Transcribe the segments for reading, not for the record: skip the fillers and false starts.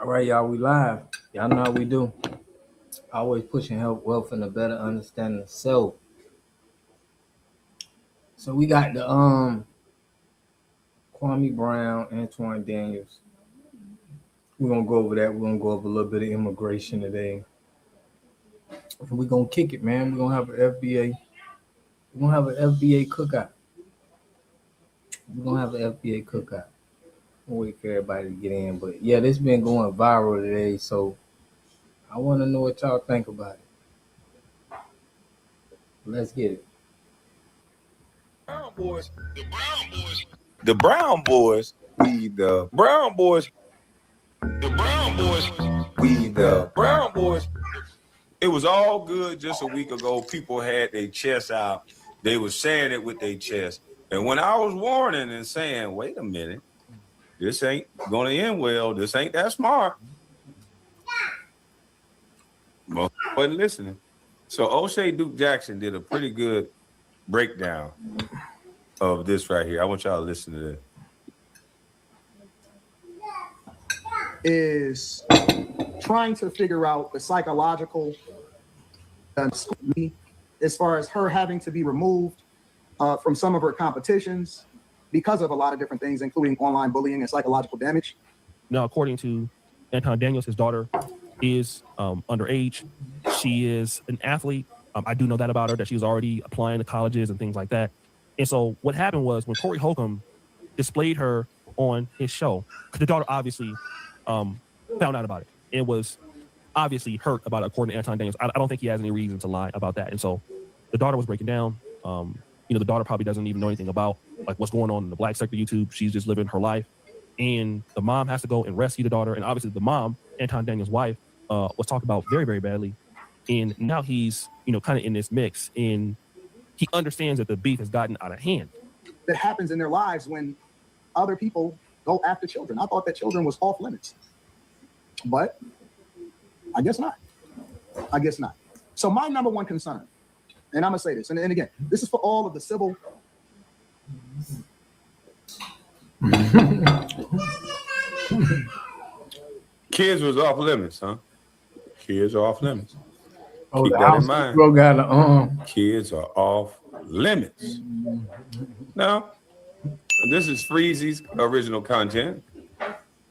All right, y'all, we live. Y'all know how we do. Always pushing health, wealth, and a better understanding of self. So we got the Kwame Brown, Antoine Daniels. We're gonna go over that. We're gonna go over a little bit of immigration today. And we're gonna kick it, man. We're gonna have an FBA. We're gonna have an FBA cookout. We're gonna have an FBA cookout. We'll wait for everybody to get in. But yeah, this been going viral today, so I wanna know what y'all think about it. Let's get it. Brown boys, the brown boys, we the brown boys, the brown boys, we the brown boys. It was all good just a week ago. People had their chests out. They were saying it with their chest. And when I was warning and saying, wait a minute, this ain't gonna end well, this ain't that smart. Most wasn't listening. So O'Shea Duke Jackson did a pretty good breakdown of this right here. I want y'all to listen to this. Is trying to figure out the psychological as far as her having to be removed from some of her competitions because of a lot of different things, including online bullying and psychological damage. Now, according to Anton Daniels, his daughter is underage. She is an athlete. I do know that about her, that she was already applying to colleges and things like that. And so what happened was when Corey Holcomb displayed her on his show, the daughter obviously found out about it and was obviously hurt about it, according to Anton Daniels. I don't think he has any reason to lie about that. And so the daughter was breaking down. The daughter probably doesn't even know anything about like what's going on in the black sector YouTube. She's just living her life. And the mom has to go and rescue the daughter. And obviously the mom, Anton Daniels' wife, was talked about very, very badly. And now he's, kind of in this mix. And he understands that the beef has gotten out of hand. That happens in their lives when other people go after children. I thought that children was off limits. But I guess not. So my number one concern, and I'm going to say this, and again, this is for all of the civil. Kids was off limits, huh? Kids are off limits. Oh, keep the that house in mind. bro got a Kids are off limits. Now, this is Freezy's original content.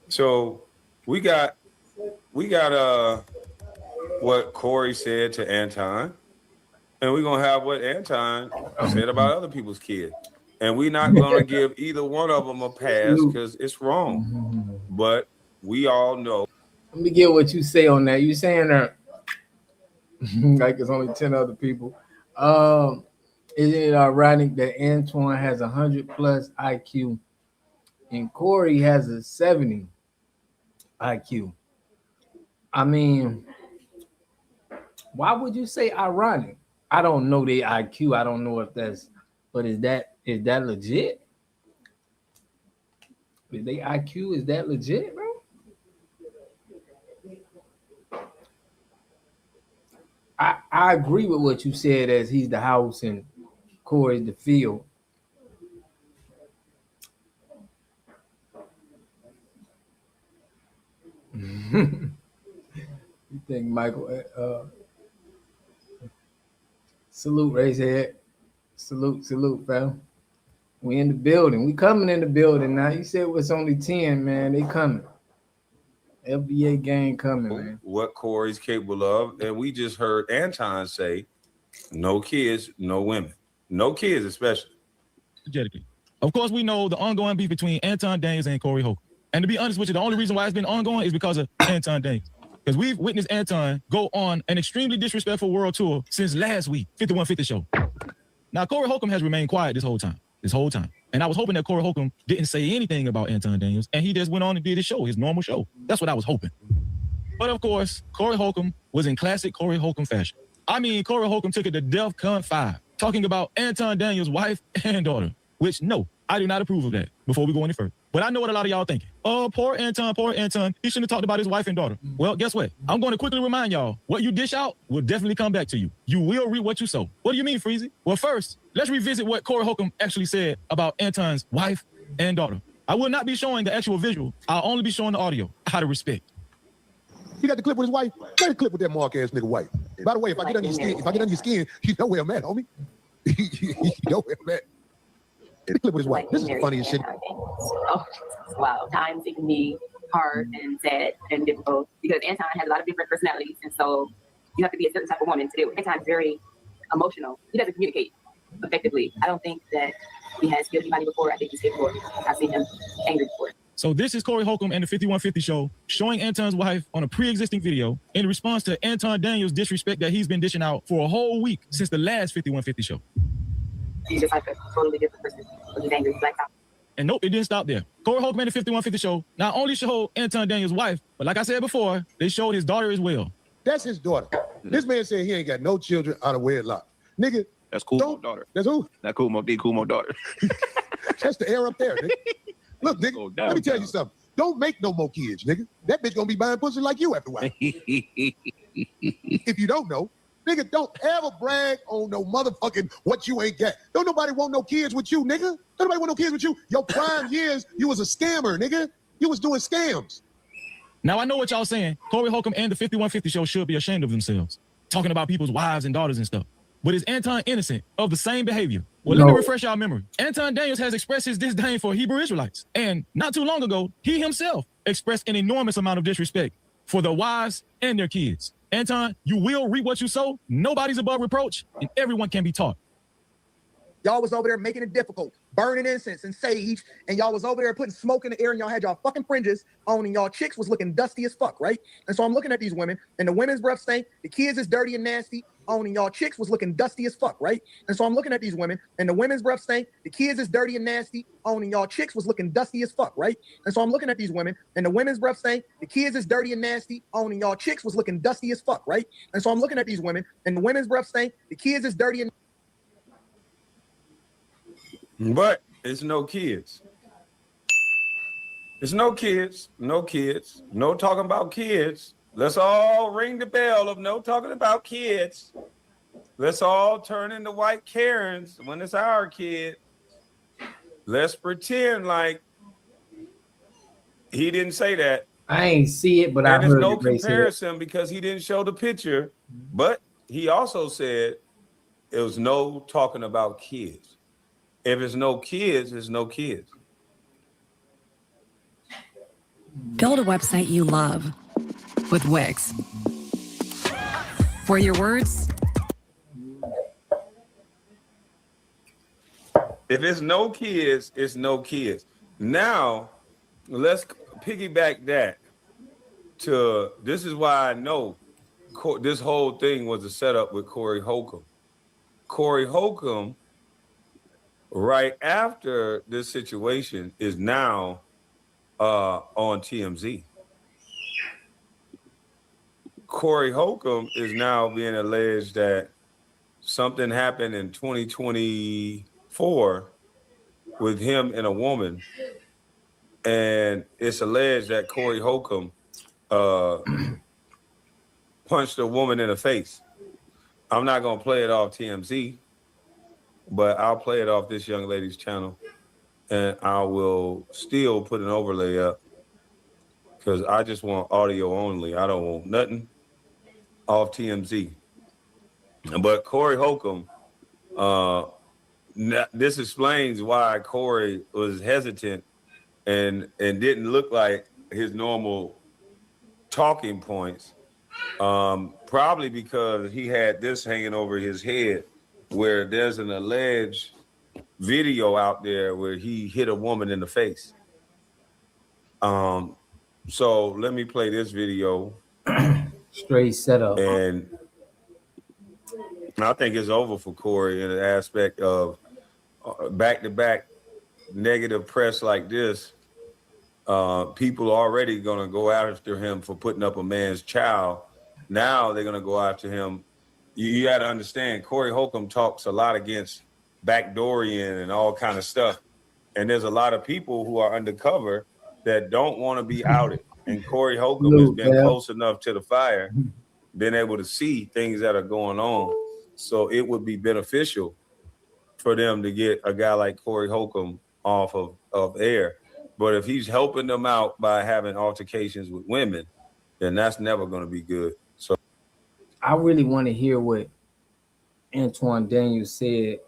So we got what Corey said to Anton, and we're gonna have what Anton said about other people's kids. And we're not gonna give either one of them a pass because it's wrong. But we all know. Let me get what you say on that. You saying that like it's only 10 other people. Isn't it ironic that Antoine has 100 plus IQ and Corey has a 70 IQ? I mean, why would you say ironic? I don't know the IQ. I don't know if that's, but is that legit? Is they IQ, is that legit, bro? I agree with what you said as he's the house and Corey's the field. You think Michael? Salute, raise head. Salute, fam. We in the building. We coming in the building now. You said it was only 10, man. They coming. FBA gang coming, man. What Corey's capable of, and we just heard Anton say, "No kids, no women, no kids, especially." Of course, we know the ongoing beef between Anton Daniels and Corey Holcomb. And to be honest with you, the only reason why it's been ongoing is because of Anton Daniels. Because we've witnessed Anton go on an extremely disrespectful world tour since last week, 5150 show. Now, Corey Holcomb has remained quiet this whole time. And I was hoping that Corey Holcomb didn't say anything about Anton Daniels, and he just went on and did his show, his normal show. That's what I was hoping. But of course, Corey Holcomb was in classic Corey Holcomb fashion. I mean, Corey Holcomb took it to DEFCON 5, talking about Anton Daniels' wife and daughter, which, no, I do not approve of that before we go any further. But I know what a lot of y'all thinking. Oh, poor Anton. He shouldn't have talked about his wife and daughter. Well, guess what? I'm going to quickly remind y'all, what you dish out will definitely come back to you. You will reap what you sow. What do you mean, Freezy? Well, first, let's revisit what Corey Holcomb actually said about Anton's wife and daughter. I will not be showing the actual visual. I'll only be showing the audio. Out of respect. He got the clip with his wife. Play the clip with that mark ass nigga wife. By the way, if I get under your skin, you know where I'm at, homie. You know where I'm at. The clip with his wife. This is the funniest shit. Oh, wow. Times it can be hard and sad and difficult because Anton has a lot of different personalities, and so you have to be a certain type of woman to do it. Anton's very emotional. He doesn't communicate effectively. I don't think that he has killed anybody before. I think he's capable. I've seen him angry before. So this is Corey Holcomb and the 5150 Show showing Anton's wife on a pre-existing video in response to Anton Daniels' disrespect that he's been dishing out for a whole week since the last 5150 Show. He's just like a totally different person when he's angry. Black out. And nope, it didn't stop there. Corey Holcomb and the 5150 Show not only showed Anton Daniels' wife, but like I said before, they showed his daughter as well. That's his daughter. This man said he ain't got no children out of wedlock. Nigga. That's Kumo's daughter. That's who? That's Kumo's daughter. That's the air up there, nigga. Look, nigga, let me tell you something. Don't make no more kids, nigga. That bitch gonna be buying pussy like you after a while. If you don't know, nigga, don't ever brag on no motherfucking what you ain't got. Don't nobody want no kids with you, nigga. Don't nobody want no kids with you. Your prime years, you was a scammer, nigga. You was doing scams. Now I know what y'all saying. Corey Holcomb and the 5150 Show should be ashamed of themselves, talking about people's wives and daughters and stuff. But is Anton innocent of the same behavior? Well, let me refresh y'all memory. Anton Daniels has expressed his disdain for Hebrew Israelites. And not too long ago, he himself expressed an enormous amount of disrespect for their wives and their kids. Anton, you will reap what you sow. Nobody's above reproach, and everyone can be taught. Y'all was over there making it difficult, burning incense and sage, and y'all was over there putting smoke in the air, and y'all had y'all fucking fringes on, and y'all chicks was looking dusty as fuck, right? And so I'm looking at these women, and the women's breath stink, the kids is dirty and nasty, on, and y'all chicks was looking dusty as fuck, right? And so I'm looking at these women, and the women's breath stink, the kids is dirty and nasty, on, and y'all chicks was looking dusty as fuck, right? And so I'm looking at these women, and the women's breath stink, the kids is dirty and nasty, on, and y'all chicks was looking dusty as fuck, right? And so I'm looking at these women, and the women's breath stink, the kids is dirty and But it's no kids. It's no kids. No kids. No talking about kids. Let's all ring the bell of no talking about kids. Let's all turn into white Karens when it's our kid. Let's pretend like he didn't say that. I ain't see it, but I heard there's no it, comparison because he didn't show the picture. But he also said it was no talking about kids. If it's no kids, it's no kids. Build a website you love with Wix. For your words. If it's no kids, it's no kids. Now, let's piggyback that to, this is why I know this whole thing was a setup with Corey Holcomb. Corey Holcomb, right after this situation, is now on TMZ. Corey Holcomb is now being alleged that something happened in 2024 with him and a woman, and it's alleged that Corey Holcomb punched a woman in the face. I'm not gonna play it off TMZ, but I'll play it off this young lady's channel, and I will still put an overlay up because I just want audio only. I don't want nothing off TMZ. But Corey Holcomb, this explains why Corey was hesitant and didn't look like his normal talking points. Probably because he had this hanging over his head, where there's an alleged video out there where he hit a woman in the face. So let me play this video. Straight setup. And I think it's over for Corey in an aspect of back-to-back negative press like this. People already going to go after him for putting up a man's child. Now they're going to go after him. You got to understand, Corey Holcomb talks a lot against backdoorian and all kind of stuff. And there's a lot of people who are undercover that don't want to be outed. And Corey Holcomb has been close enough to the fire, been able to see things that are going on. So it would be beneficial for them to get a guy like Corey Holcomb off of air. But if he's helping them out by having altercations with women, then that's never going to be good. So I really want to hear what Antoine Daniels said.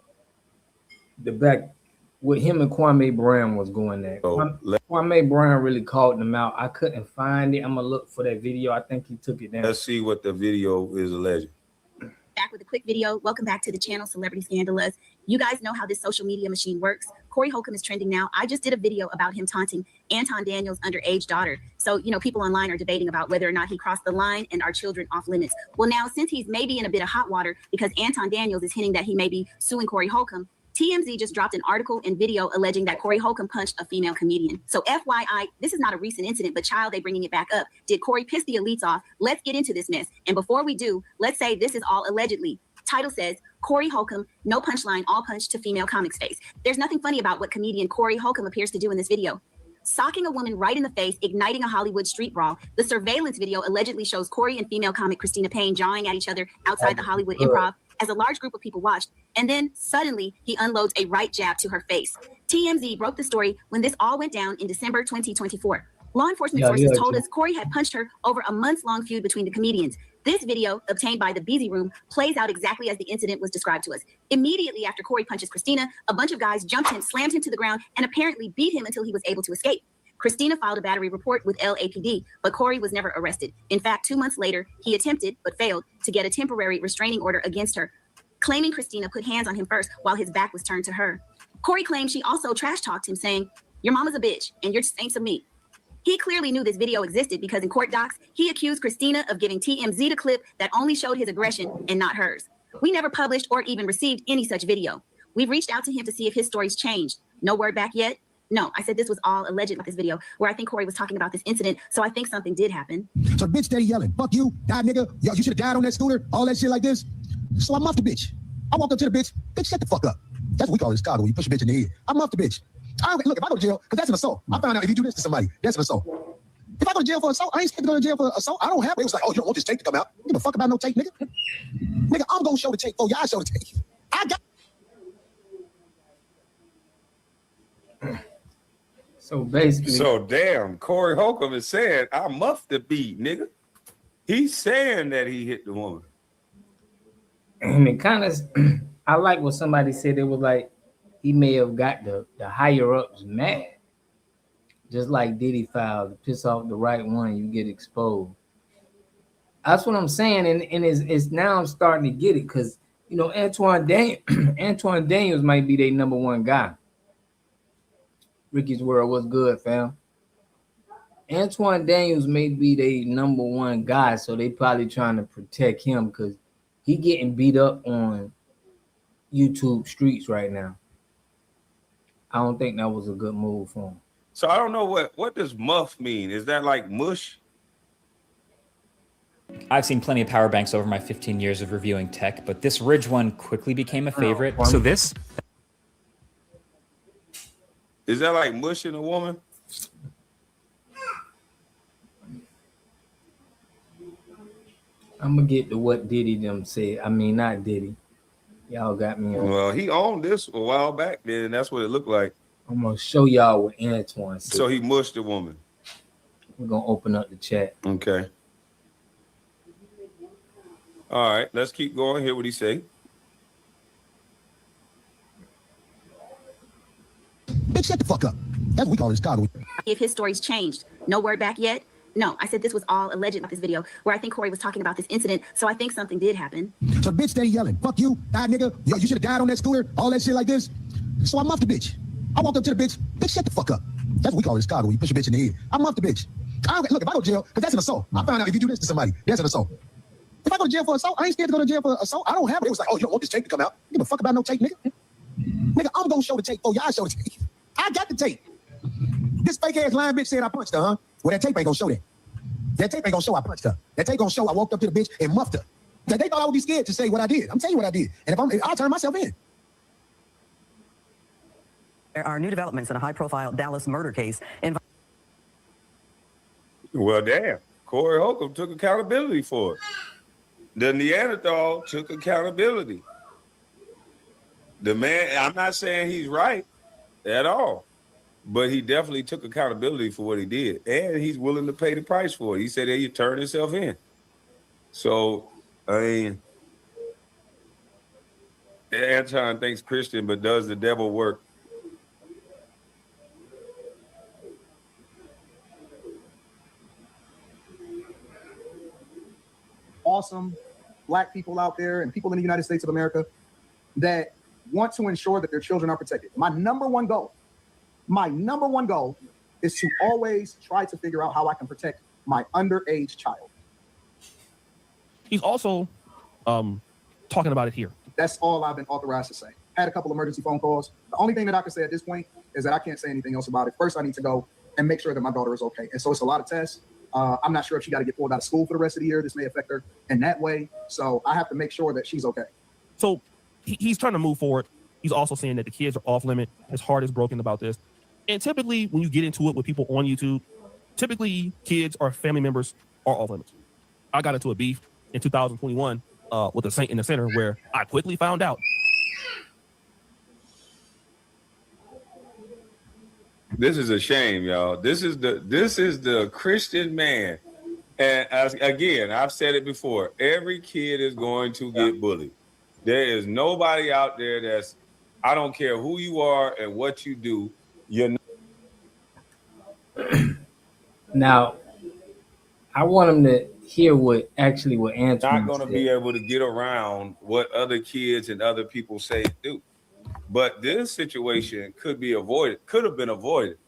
The back with him and Kwame Brown was going at. Kwame Brown really called them out. I couldn't find it. I'm gonna look for that video. I think he took it down. Let's see what the video is alleging. Back with a quick video. Welcome back to the channel, Celebrity Scandalous. You guys know how this social media machine works. Corey Holcomb is trending now. I just did a video about him taunting Anton Daniels' underage daughter. So, you know, people online are debating about whether or not he crossed the line and our children off limits. Well, now, since he's maybe in a bit of hot water because Anton Daniels is hinting that he may be suing Corey Holcomb, TMZ just dropped an article and video alleging that Corey Holcomb punched a female comedian. So FYI, this is not a recent incident, but child, they bringing it back up. Did Corey piss the elites off? Let's get into this mess. And before we do, let's say this is all allegedly. Title says, Corey Holcomb, no punchline, all punch to female comic's face. There's nothing funny about what comedian Corey Holcomb appears to do in this video. Socking a woman right in the face, igniting a Hollywood street brawl. The surveillance video allegedly shows Corey and female comic Christina Payne jawing at each other outside the Hollywood Improv as a large group of people watched. And then suddenly he unloads a right jab to her face. TMZ broke the story when this all went down in December 2024. Law enforcement sources told us Corey had punched her over a months-long feud between the comedians. This video, obtained by the Beezy Room, plays out exactly as the incident was described to us. Immediately after Corey punches Christina, a bunch of guys jumped him, slammed him to the ground, and apparently beat him until he was able to escape. Christina filed a battery report with LAPD, but Corey was never arrested. In fact, 2 months later, he attempted, but failed, to get a temporary restraining order against her, claiming Christina put hands on him first while his back was turned to her. Corey claimed she also trash-talked him, saying, "Your mama's a bitch, and you're just ain't some meat." He clearly knew this video existed because in court docs, he accused Christina of giving TMZ the clip that only showed his aggression and not hers. We never published or even received any such video. We've reached out to him to see if his story's changed. No word back yet? No, I said this was all alleged about this video where I think Corey was talking about this incident, so I think something did happen. So the bitch steady yelling, fuck you, die nigga, yo, you should have died on that scooter, all that shit like this. So I muffed the bitch. I walked up to the bitch, shut the fuck up. That's what we call it in Chicago, when you push a bitch in the head. I muffed the bitch. Look, if I go to jail, because that's an assault. I found out if you do this to somebody, that's an assault. If I go to jail for assault, I ain't scared to go to jail for assault. I don't have it. It was like, oh, you don't want this tape to come out. You give a fuck about no tape, nigga. Nigga, I'm gonna show the tape. Oh, y'all show the tape. I got. So basically, damn, Corey Holcomb is saying, I muffed the beat, nigga. He's saying that he hit the woman. And it kind of, I like what somebody said. It was like he may have got the higher ups mad. Just like Diddy filed, to piss off the right one, you get exposed. That's what I'm saying, and it's now I'm starting to get it because you know Antoine Daniels might be their number one guy. Ricky's World, what's good, fam? Antoine Daniels may be their number one guy, so they probably trying to protect him because he getting beat up on YouTube streets right now. I don't think that was a good move for him. So I don't know what does muff mean? Is that like mush? I've seen plenty of power banks over my 15 years of reviewing tech, but this Ridge one quickly became a favorite. So this is that like mushing a woman? I'm gonna get to what Diddy them said. I mean, not Diddy. Y'all got me on. Well, he owned this a while back then. That's what it looked like. I'm gonna show y'all what Antoine said. So he mushed the woman. We're gonna open up the chat. Okay. All right, let's keep going. Hear what he say. Bitch, shut the fuck up. That's what we call it in Chicago. If his story's changed. No word back yet? No, I said this was all alleged about this video where I think Corey was talking about this incident, so I think something did happen. So the bitch steady yelling, fuck you, die nigga, yo, you should have died on that scooter, all that shit like this. So I muffed the bitch. I walked up to the bitch, shut the fuck up. That's what we call it in Chicago, when you push a bitch in the head. I muffed the bitch. Look, if I go to jail, because that's an assault. I found out if you do this to somebody, that's an assault. If I go to jail for assault, I ain't scared to go to jail for assault. I don't have it. It was like, oh, you don't want this tape to come out. You give a fuck about no tape, nigga. Nigga, I'm gonna show the tape. Oh, y'all show the tape. I got the tape. This fake ass lying bitch said I punched her, huh? Well, that tape ain't gonna show that. That tape ain't gonna show I punched her. That tape gonna show I walked up to the bitch and muffed her. They thought I would be scared to say what I did. I'm telling you what I did. And I'll turn myself in. There are new developments in a high-profile Dallas murder case. Well, damn. Corey Holcomb took accountability for it. The Neanderthal took accountability. The man, I'm not saying he's right at all. but he definitely took accountability for what he did, and he's willing to pay the price for it. He said that he turned himself in. So, I mean, Anton thinks Christian, but does the devil work? Awesome Black people out there and people in the United States of America that want to ensure that their children are protected. My number one goal is to always try to figure out how I can protect my underage child. He's also talking about it here. That's all I've been authorized to say. Had a couple emergency phone calls. The only thing that I can say at this point is that I can't say anything else about it. First, I need to go and make sure that my daughter is okay. And so it's a lot of tests. I'm not sure if she got to get pulled out of school for the rest of the year. This may affect her in that way. So I have to make sure that she's okay. So he's trying to move forward. He's also saying that the kids are off limit. His heart is broken about this. And typically, when you get into it with people on YouTube, typically kids or family members are off limits. I got into a beef in 2021 with a Saint in the Center where I quickly found out. This is a shame, y'all. This is the Christian man. And again, I've said it before. Every kid is going to get bullied. There is nobody out there that's, I don't care who you are and what you do, you're Now, I want him to hear what Antoine not going to said. be able to get around what other kids and other people say do. But this situation could have been avoided.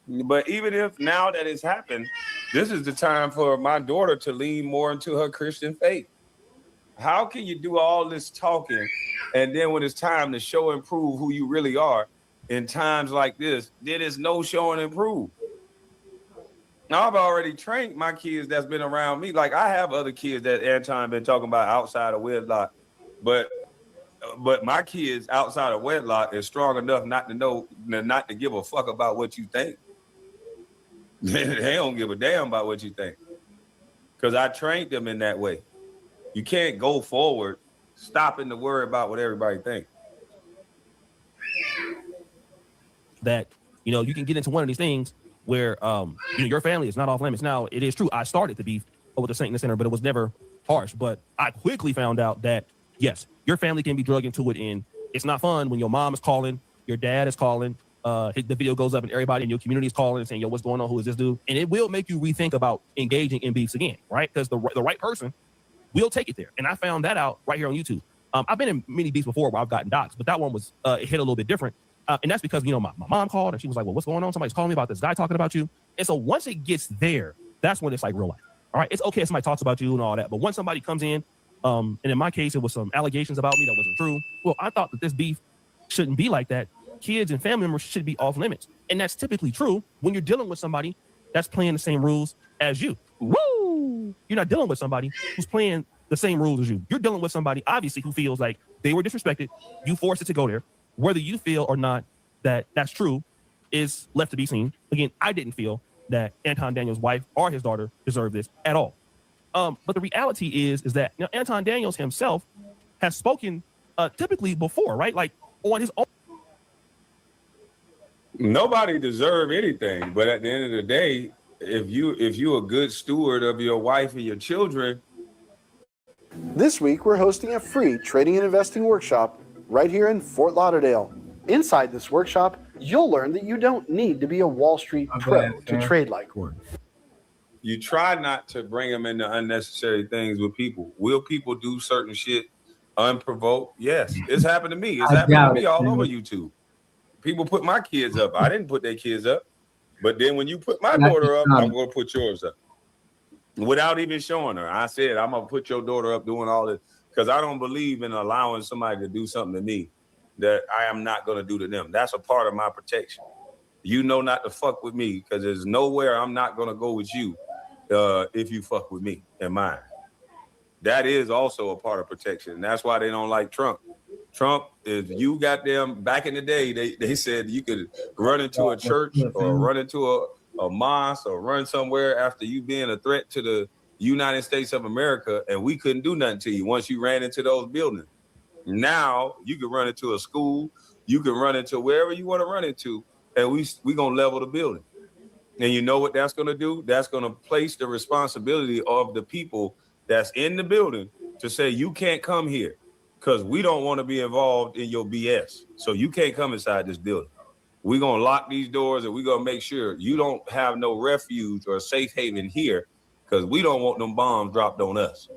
But even if now that it's happened, this is the time for my daughter to lean more into her Christian faith. How can you do all this talking and then when it's time to show and prove who you really are in times like this, there is no show and prove? Now, I've already trained my kids that's been around me. Like I have other kids that Anton been talking about outside of wedlock, but my kids outside of wedlock is strong enough not to give a fuck about what you think. They don't give a damn about what you think. Because I trained them in that way. You can't go forward stopping to worry about what everybody thinks. That, you can get into one of these things where, your family is not off limits. Now, it is true. I started the beef with the Saint in the Center, but it was never harsh. But I quickly found out that, yes, your family can be drugged into it. And it's not fun when your mom is calling, your dad is calling, the video goes up and everybody in your community is calling and saying, yo, what's going on? Who is this dude? And it will make you rethink about engaging in beefs again, right? Because the right person will take it there. And I found that out right here on YouTube. I've been in many beefs before where I've gotten doxxed, but that one was it hit a little bit different. And that's because, my mom called and she was like, well, what's going on? Somebody's calling me about this guy talking about you. And so once it gets there, that's when it's like real life. All right. It's okay if somebody talks about you and all that. But once somebody comes in, and in my case, it was some allegations about me that wasn't true. Well, I thought that this beef shouldn't be like that. Kids and family members should be off limits. And that's typically true when you're dealing with somebody that's playing the same rules as you. Woo! You're not dealing with somebody who's playing the same rules as you. You're dealing with somebody, obviously, who feels like they were disrespected. You forced it to go there. Whether you feel or not that that's true is left to be seen. Again, I didn't feel that Anton Daniels' wife or his daughter deserved this at all. But the reality is that Anton Daniels himself has spoken typically before, right? Like on his own. Nobody deserves anything, but at the end of the day, if you're a good steward of your wife and your children. This week, we're hosting a free trading and investing workshop right here in Fort Lauderdale. Inside this workshop, you'll learn that you don't need to be a Wall Street pro to trade like one. You try not to bring them into unnecessary things with people. Will people do certain shit unprovoked? Yes. It's happened to me. It's happened to me all over YouTube. People put my kids up. I didn't put their kids up. But then when you put my daughter up, I'm going to put yours up. Without even showing her. I said, I'm going to put your daughter up doing all this. Because I don't believe in allowing somebody to do something to me that I am not going to do to them. That's a part of my protection. You know not to fuck with me because there's nowhere I'm not going to go with you if you fuck with me and mine. That is also a part of protection. And that's why they don't like Trump. Trump, if you got them back in the day, they said you could run into a church or run into a mosque or run somewhere after you being a threat to the United States of America, and we couldn't do nothing to you once you ran into those buildings. Now you can run into a school, you can run into wherever you want to run into, and we gonna level the building. And you know what that's gonna do? That's gonna place the responsibility of the people that's in the building to say you can't come here because we don't want to be involved in your BS. So you can't come inside this building. We're gonna lock these doors and we're gonna make sure you don't have no refuge or safe haven here because we don't want them bombs dropped on us.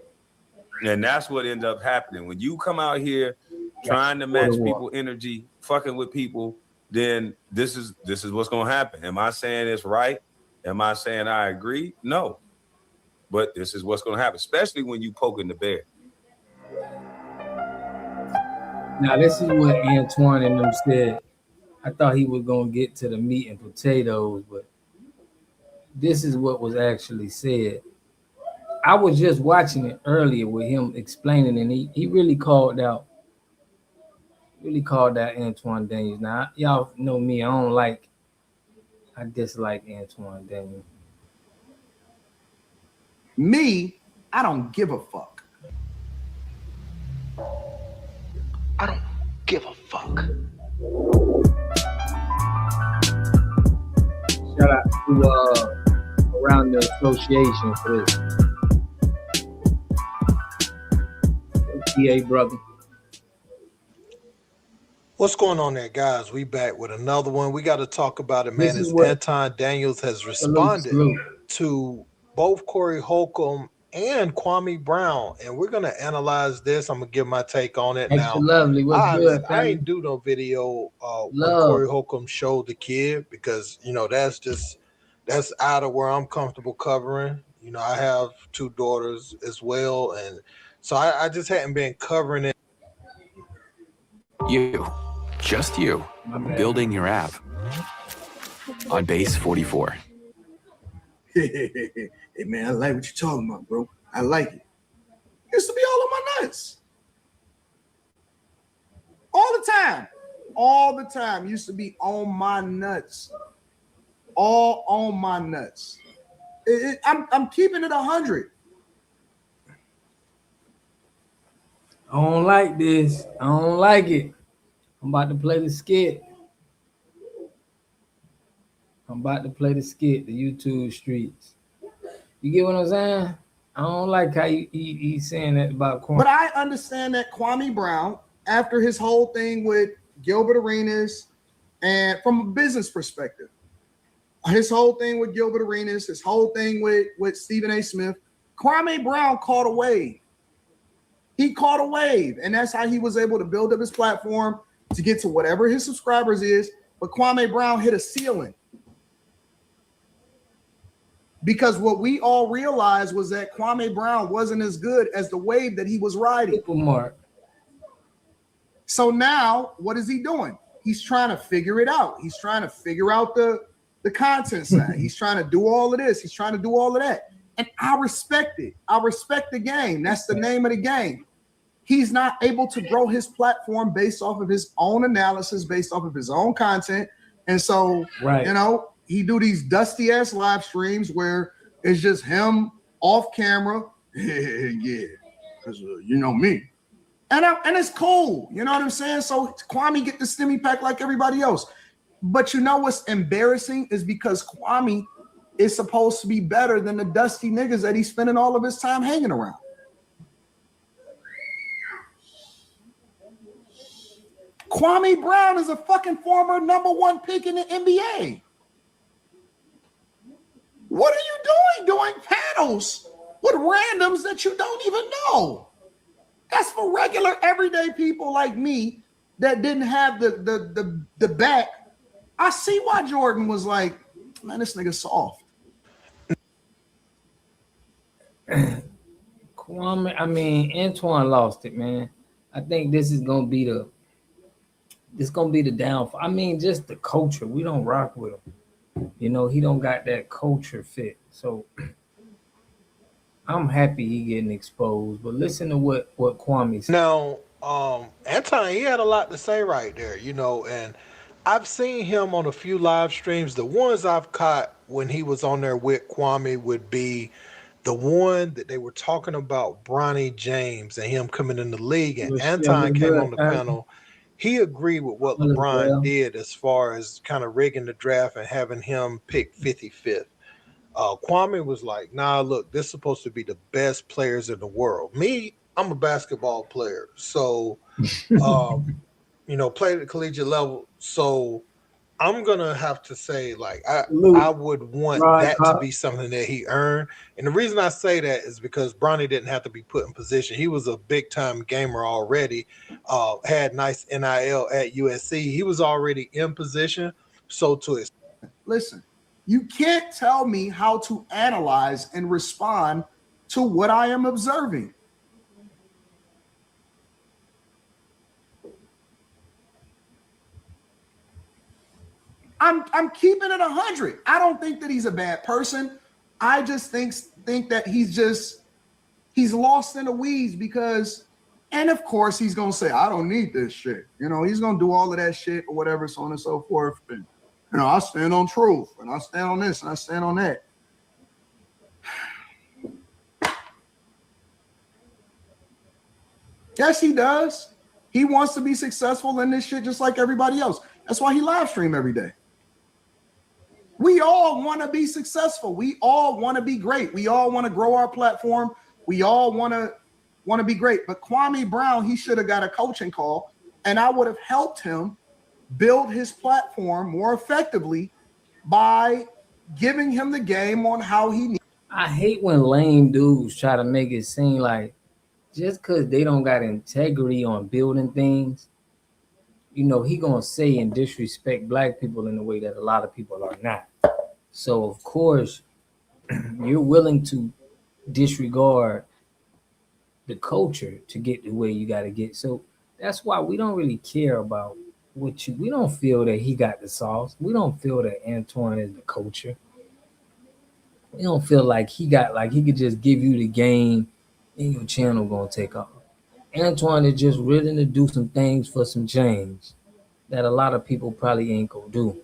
And that's what ends up happening. When you come out here trying to match people's energy, fucking with people, then this is what's gonna happen. Am I saying it's right? Am I saying I agree? No. But this is what's gonna happen, especially when you poking the bear. Now this is what Antoine and them said. I thought he was gonna get to the meat and potatoes, but this is what was actually said. I was just watching it earlier with him explaining, and he really called out Antoine Daniels. Now y'all know me, I dislike Antoine Daniels. Me, I don't give a fuck. I don't give a fuck. Shout out to around the association for this. PA brother. What's going on there, guys? We back with another one. We got to talk about it, man. As Anton Daniels has responded to both Corey Holcomb and Kwame Brown, and we're gonna analyze this. I'm gonna give my take on it now. Lovely. What's good, I ain't do no video when Corey Holcomb showed the kid because that's out of where I'm comfortable covering. You know, I have 2 daughters as well, and so I just hadn't been covering it. You, just you, building your app on Base 44. Hey man, I like what you're talking about, bro. I like it. Used to be all on my nuts. All the time. All the time. Used to be on my nuts. All on my nuts. I'm keeping it 100. I don't like this. I don't like it. I'm about to play the skit. The YouTube streets. You get what I'm saying? I don't like how he's saying that about Kwame. But I understand that Kwame Brown, after his whole thing with Gilbert Arenas, and from a business perspective, his whole thing with Gilbert Arenas, his whole thing with Stephen A. Smith, Kwame Brown caught a wave. He caught a wave, and that's how he was able to build up his platform to get to whatever his subscribers is. But Kwame Brown hit a ceiling. Because what we all realized was that Kwame Brown wasn't as good as the wave that he was riding. So now, what is he doing? He's trying to figure it out. He's trying to figure out the content side. He's trying to do all of this. He's trying to do all of that. And I respect it. I respect the game. That's the name of the game. He's not able to grow his platform based off of his own analysis, based off of his own content. And so, you know, he do these dusty ass live streams where it's just him off camera. Yeah, because you know me. And it's cool. You know what I'm saying? So Kwame get the stimmy pack like everybody else. But you know what's embarrassing is because Kwame is supposed to be better than the dusty niggas that he's spending all of his time hanging around. Kwame Brown is a fucking former #1 pick in the NBA. What are you doing panels with randoms that you don't even know? That's for regular everyday people like me that didn't have the back. I see why Jordan was like, man, this nigga soft. Kwame, I mean, Antoine lost it, man. I think this is gonna be the downfall. I mean, just the culture. We don't rock with him. You know, he don't got that culture fit. So I'm happy he getting exposed. But listen to what Kwame said. Now, Anton, he had a lot to say right there, you know, and I've seen him on a few live streams. The ones I've caught when he was on there with Kwame would be the one that they were talking about Bronny James and him coming in the league, and Anton came on the panel. he agreed with what LeBron did as far as kind of rigging the draft and having him pick 55th. Kwame was like, nah, look, this is supposed to be the best players in the world. Me, I'm a basketball player. So, played at the collegiate level. So I'm going to have to say, like, I would want that to be something that he earned. And the reason I say that is because Bronny didn't have to be put in position. He was a big-time gamer already, had nice NIL at USC. He was already in position. So listen, you can't tell me how to analyze and respond to what I am observing. I'm keeping it 100. I don't think that he's a bad person. I just think that he's lost in the weeds because, and of course he's gonna say, I don't need this shit. He's gonna do all of that shit or whatever, so on and so forth. And I stand on truth, and I stand on this, and I stand on that. Yes, he does. He wants to be successful in this shit just like everybody else. That's why he live stream every day. We all want to be successful. We all want to be great. We all want to grow our platform. We all want to be great. But Kwame Brown, he should have got a coaching call, and I would have helped him build his platform more effectively by giving him the game on how he needs. I hate when lame dudes try to make it seem like just because they don't got integrity on building things, he gonna say and disrespect black people in a way that a lot of people are not. So of course, you're willing to disregard the culture to get the way you got to get. So that's why we don't really care about we don't feel that he got the sauce. We don't feel that Antoine is the culture. We don't feel like he could just give you the game and your channel gonna take off. Antoine is just willing to do some things for some change that a lot of people probably ain't gonna do.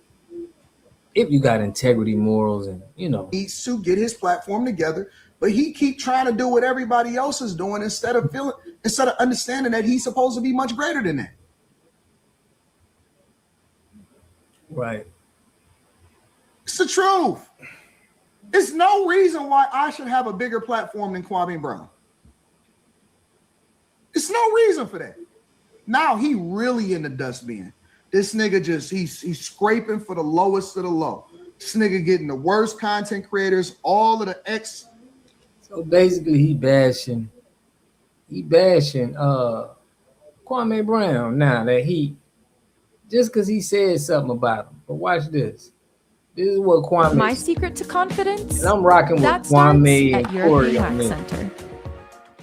If you got integrity, morals, and needs to get his platform together, but he keep trying to do what everybody else is doing instead of understanding that he's supposed to be much greater than that. Right. It's the truth. There's no reason why I should have a bigger platform than Kwame Brown. There's no reason for that. Now he really in the dustbin. This nigga he's scraping for the lowest of the low. This nigga getting the worst content creators, all of the X. So basically he bashing Kwame Brown now that just because he said something about him. But watch this. This is what Kwame. My secret to confidence. And I'm rocking with Kwame and Corey on this. Center.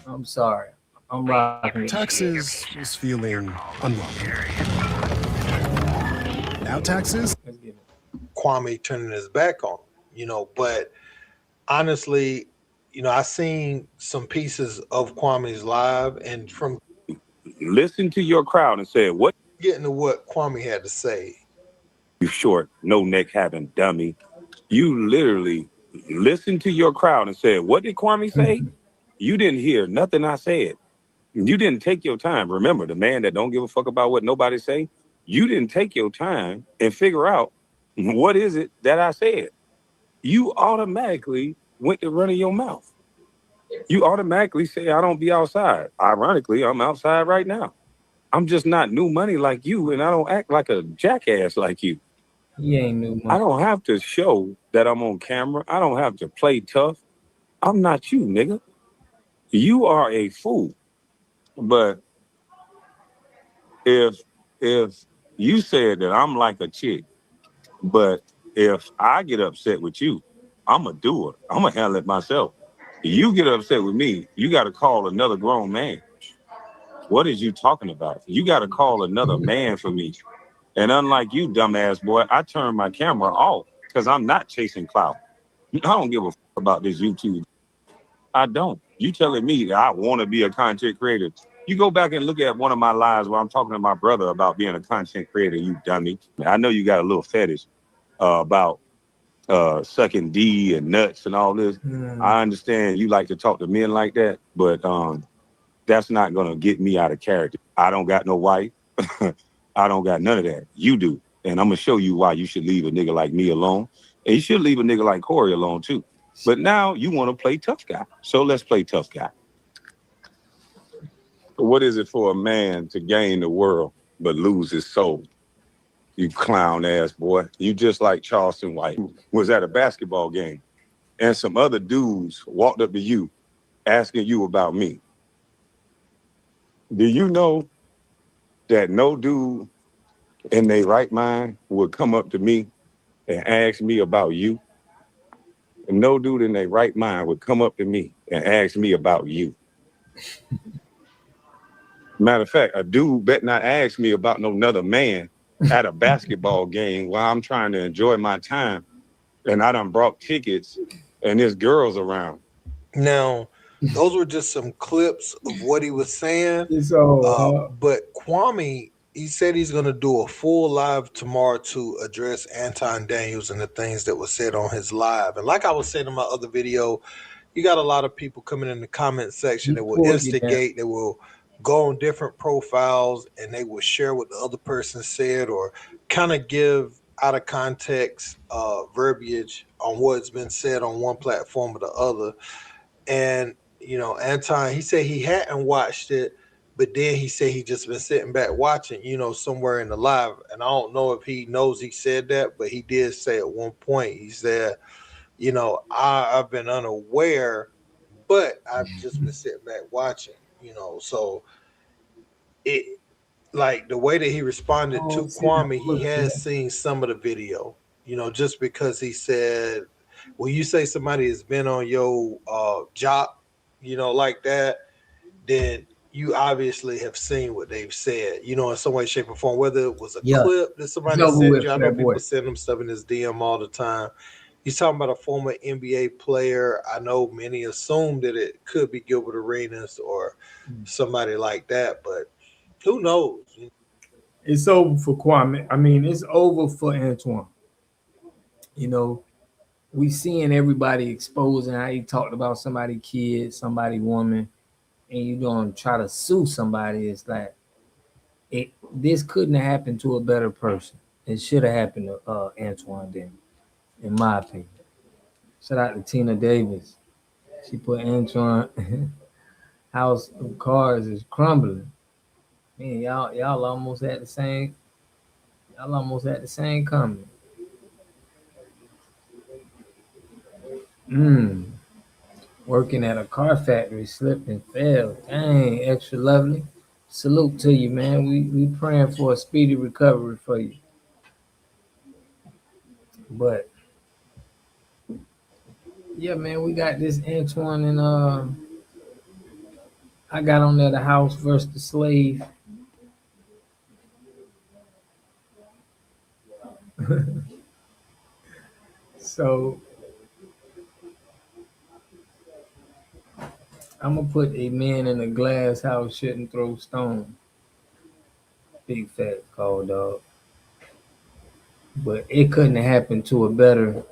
I'm sorry. I'm rocking. Taxes was feeling unwelcome. Now taxes. Kwame turning his back on him, but honestly, I seen some pieces of Kwame's live, and from listen to your crowd and say what getting to what Kwame had to say. You short, no neck having dummy. You literally listen to your crowd and said, what did Kwame say? You didn't hear nothing I said. You didn't take your time. Remember, the man that don't give a fuck about what nobody say, you didn't take your time and figure out what is it that I said. You automatically went to running your mouth. You automatically say, I don't be outside. Ironically, I'm outside right now. I'm just not new money like you, and I don't act like a jackass like you. He ain't new money. I don't have to show that I'm on camera. I don't have to play tough. I'm not you, nigga. You are a fool. But if you said that I'm like a chick, but if I get upset with you, I'm a doer. I'm gonna handle it myself. You get upset with me, you got to call another grown man. What is you talking about? You got to call another man for me. And unlike you, dumbass boy, I turn my camera off because I'm not chasing clout. I don't give a fuck about this YouTube. I don't. You telling me that I want to be a content creator. You go back and look at one of my lives where I'm talking to my brother about being a content creator, you dummy. I know you got a little fetish about sucking D and nuts and all this. I understand you like to talk to men like that, but that's not going to get me out of character. I don't got no wife. I don't got none of that. You do. And I'm going to show you why you should leave a nigga like me alone. And you should leave a nigga like Corey alone, too. But now you want to play tough guy. So let's play tough guy. What is it for a man to gain the world but lose his soul? You clown ass boy. You just like Charleston White was at a basketball game and some other dudes walked up to you asking you about me. Do you know that no dude in their right mind would come up to me and ask me about you? And no dude in their right mind would come up to me and ask me about you. Matter of fact, a dude better not ask me about no another man at a basketball game while I'm trying to enjoy my time and I done brought tickets and there's girls around. Now, those were just some clips of what he was saying. But Kwame, he said he's going to do a full live tomorrow to address Anton Daniels and the things that were said on his live. And like I was saying in my other video, you got a lot of people coming in the comment section that will instigate, that will go on different profiles and they will share what the other person said or kind of give out of context verbiage on what's been said on one platform or the other. And, you know, Anton, he said he hadn't watched it, but then he said he just been sitting back watching, you know, somewhere in the live. And I don't know if he knows he said that, but he did say at one point, he said, you know, I've been unaware, but I've just been sitting back watching, you know. So it, like the way that he responded to Kwame, he has seen some of the video, you know, just because he said, when you say somebody has been on your job, you know, like that, then you obviously have seen what they've said, you know, in some way, shape, or form, whether it was a clip that somebody sent you. I know people send him stuff in his DM all the time. He's talking about a former NBA player. I know many assume that it could be Gilbert Arenas or somebody like that, but who knows? It's over for Kwame. I mean, it's over for Antoine. You know, we seeing everybody exposing how he talked about somebody kid, somebody woman, and you gonna try to sue somebody. It's like this couldn't have happened to a better person. It should have happened to Antoine then, in my opinion. Shout out to Tina Davis. She put Antoine house of cards is crumbling. Man, y'all almost at the same. Y'all almost at the same comment. Working at a car factory, slipped and fell. Dang, extra lovely. Salute to you, man. We praying for a speedy recovery for you. But yeah, man, we got this Antoine and I got on there the house versus the slave. So I'm gonna put a man in a glass house shouldn't throw stone. Big fat call, dog. But it couldn't have happened to a better.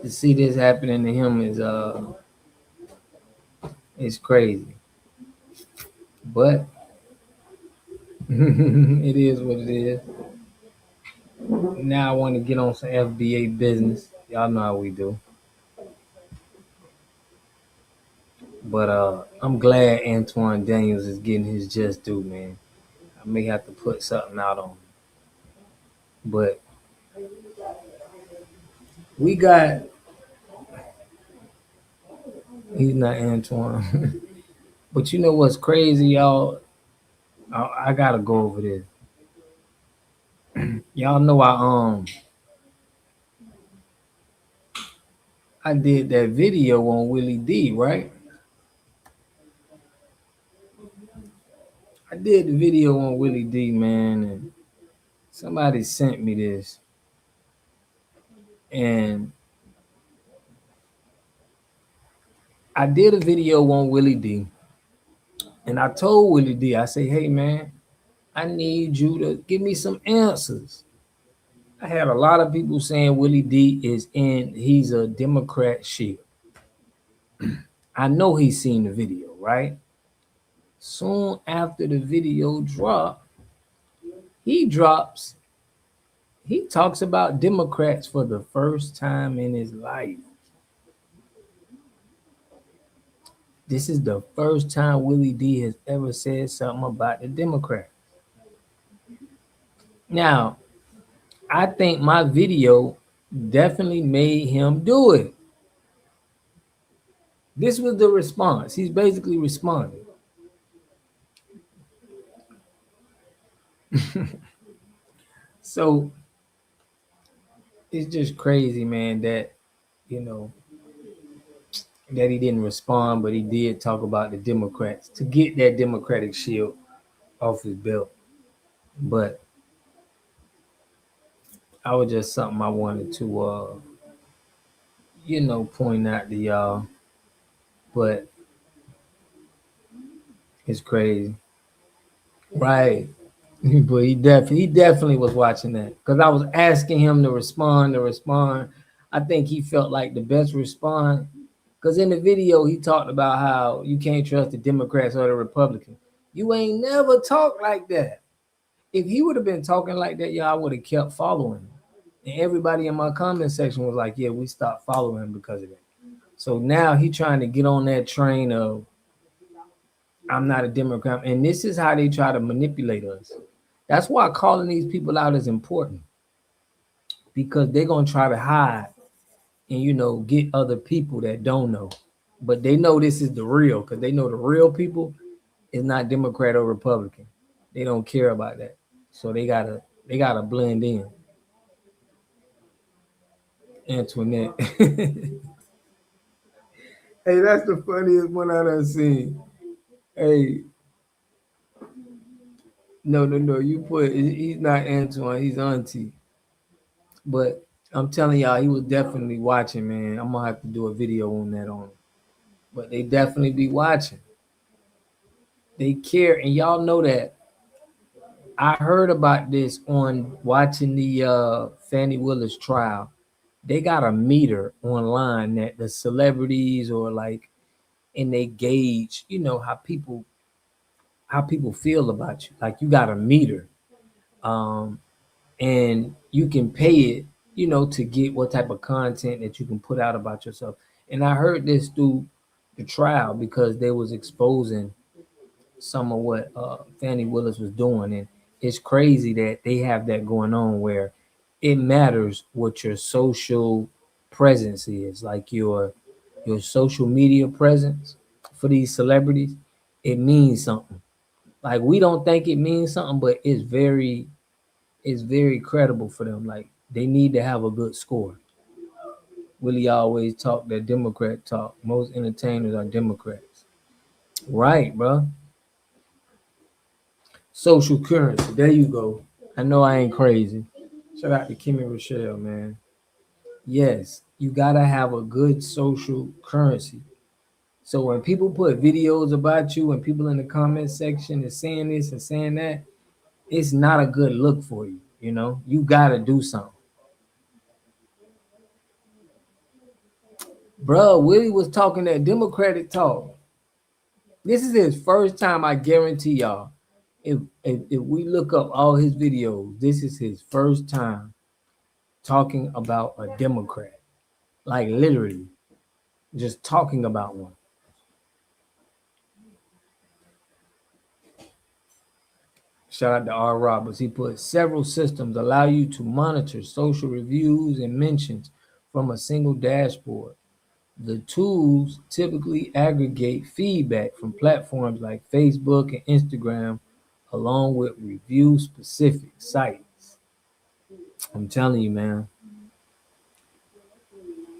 To see this happening to him is crazy. But it is what it is. Now I want to get on some FBA business. Y'all know how we do. But I'm glad Antoine Daniels is getting his just due, man. I may have to put something out on him. But we got he's not Antoine. But you know what's crazy, y'all? I gotta go over this. Y'all know I did that video on Willie D, right? I did the video on Willie D, man, and somebody sent me this. And I did a video on Willie D. And I told Willie D, I say, hey man, I need you to give me some answers. I had a lot of people saying Willie D he's a Democrat shit. I know he's seen the video, right? Soon after the video dropped, he talks about Democrats for the first time in his life. This is the first time Willie D has ever said something about the Democrats. Now, I think my video definitely made him do it. This was the response. He's basically responding. So it's just crazy, man, that, you know, that he didn't respond, but he did talk about the Democrats to get that Democratic shield off his belt. But I was just something I wanted to point out to y'all. But it's crazy. Right. But he definitely was watching that. Because I was asking him to respond. I think he felt like the best response. Because in the video he talked about how you can't trust the Democrats or the Republicans. You ain't never talked like that. If he would have been talking like that, y'all would have kept following him. And everybody in my comment section was like, yeah, we stopped following him because of that. So now he trying to get on that train of I'm not a Democrat. And this is how they try to manipulate us. That's why calling these people out is important. Because they're gonna try to hide and get other people that don't know. But they know this is the real, because they know the real people is not Democrat or Republican. They don't care about that. So they gotta blend in. Antoinette. Hey, that's the funniest one I done seen. Hey, no. You put he's not Antoine, he's Auntie. But I'm telling y'all, he was definitely watching, man. I'm gonna have to do a video on that on him. But they definitely be watching. They care, and y'all know that. I heard about this on watching the Fannie Willis trial. They got a meter online that the celebrities or like, and they gauge, how people feel about you. Like you got a meter, um, and you can pay it, to get what type of content that you can put out about yourself. And I heard this through the trial because they was exposing some of what Fannie Willis was doing, and it's crazy that they have that going on where it matters what your social presence is, like your social media presence for these celebrities. It means something. Like we don't think it means something, but it's very credible for them. Like they need to have a good score. Willie always talk that Democrat talk. Most entertainers are Democrats. Right, bro. Social currency. There you go. I know I ain't crazy. Shout out to Kimmy Rochelle, man. Yes, you gotta have a good social currency. So when people put videos about you and people in the comment section is saying this and saying that, it's not a good look for you. You gotta do something. Bro, Willie was talking that Democratic talk. This is his first time, I guarantee y'all. If we look up all his videos, this is his first time talking about a Democrat. Like literally, just talking about one. Shout out to R. Roberts. He put several systems allow you to monitor social reviews and mentions from a single dashboard. The tools typically aggregate feedback from platforms like Facebook and Instagram, along with review specific sites. I'm telling you, man.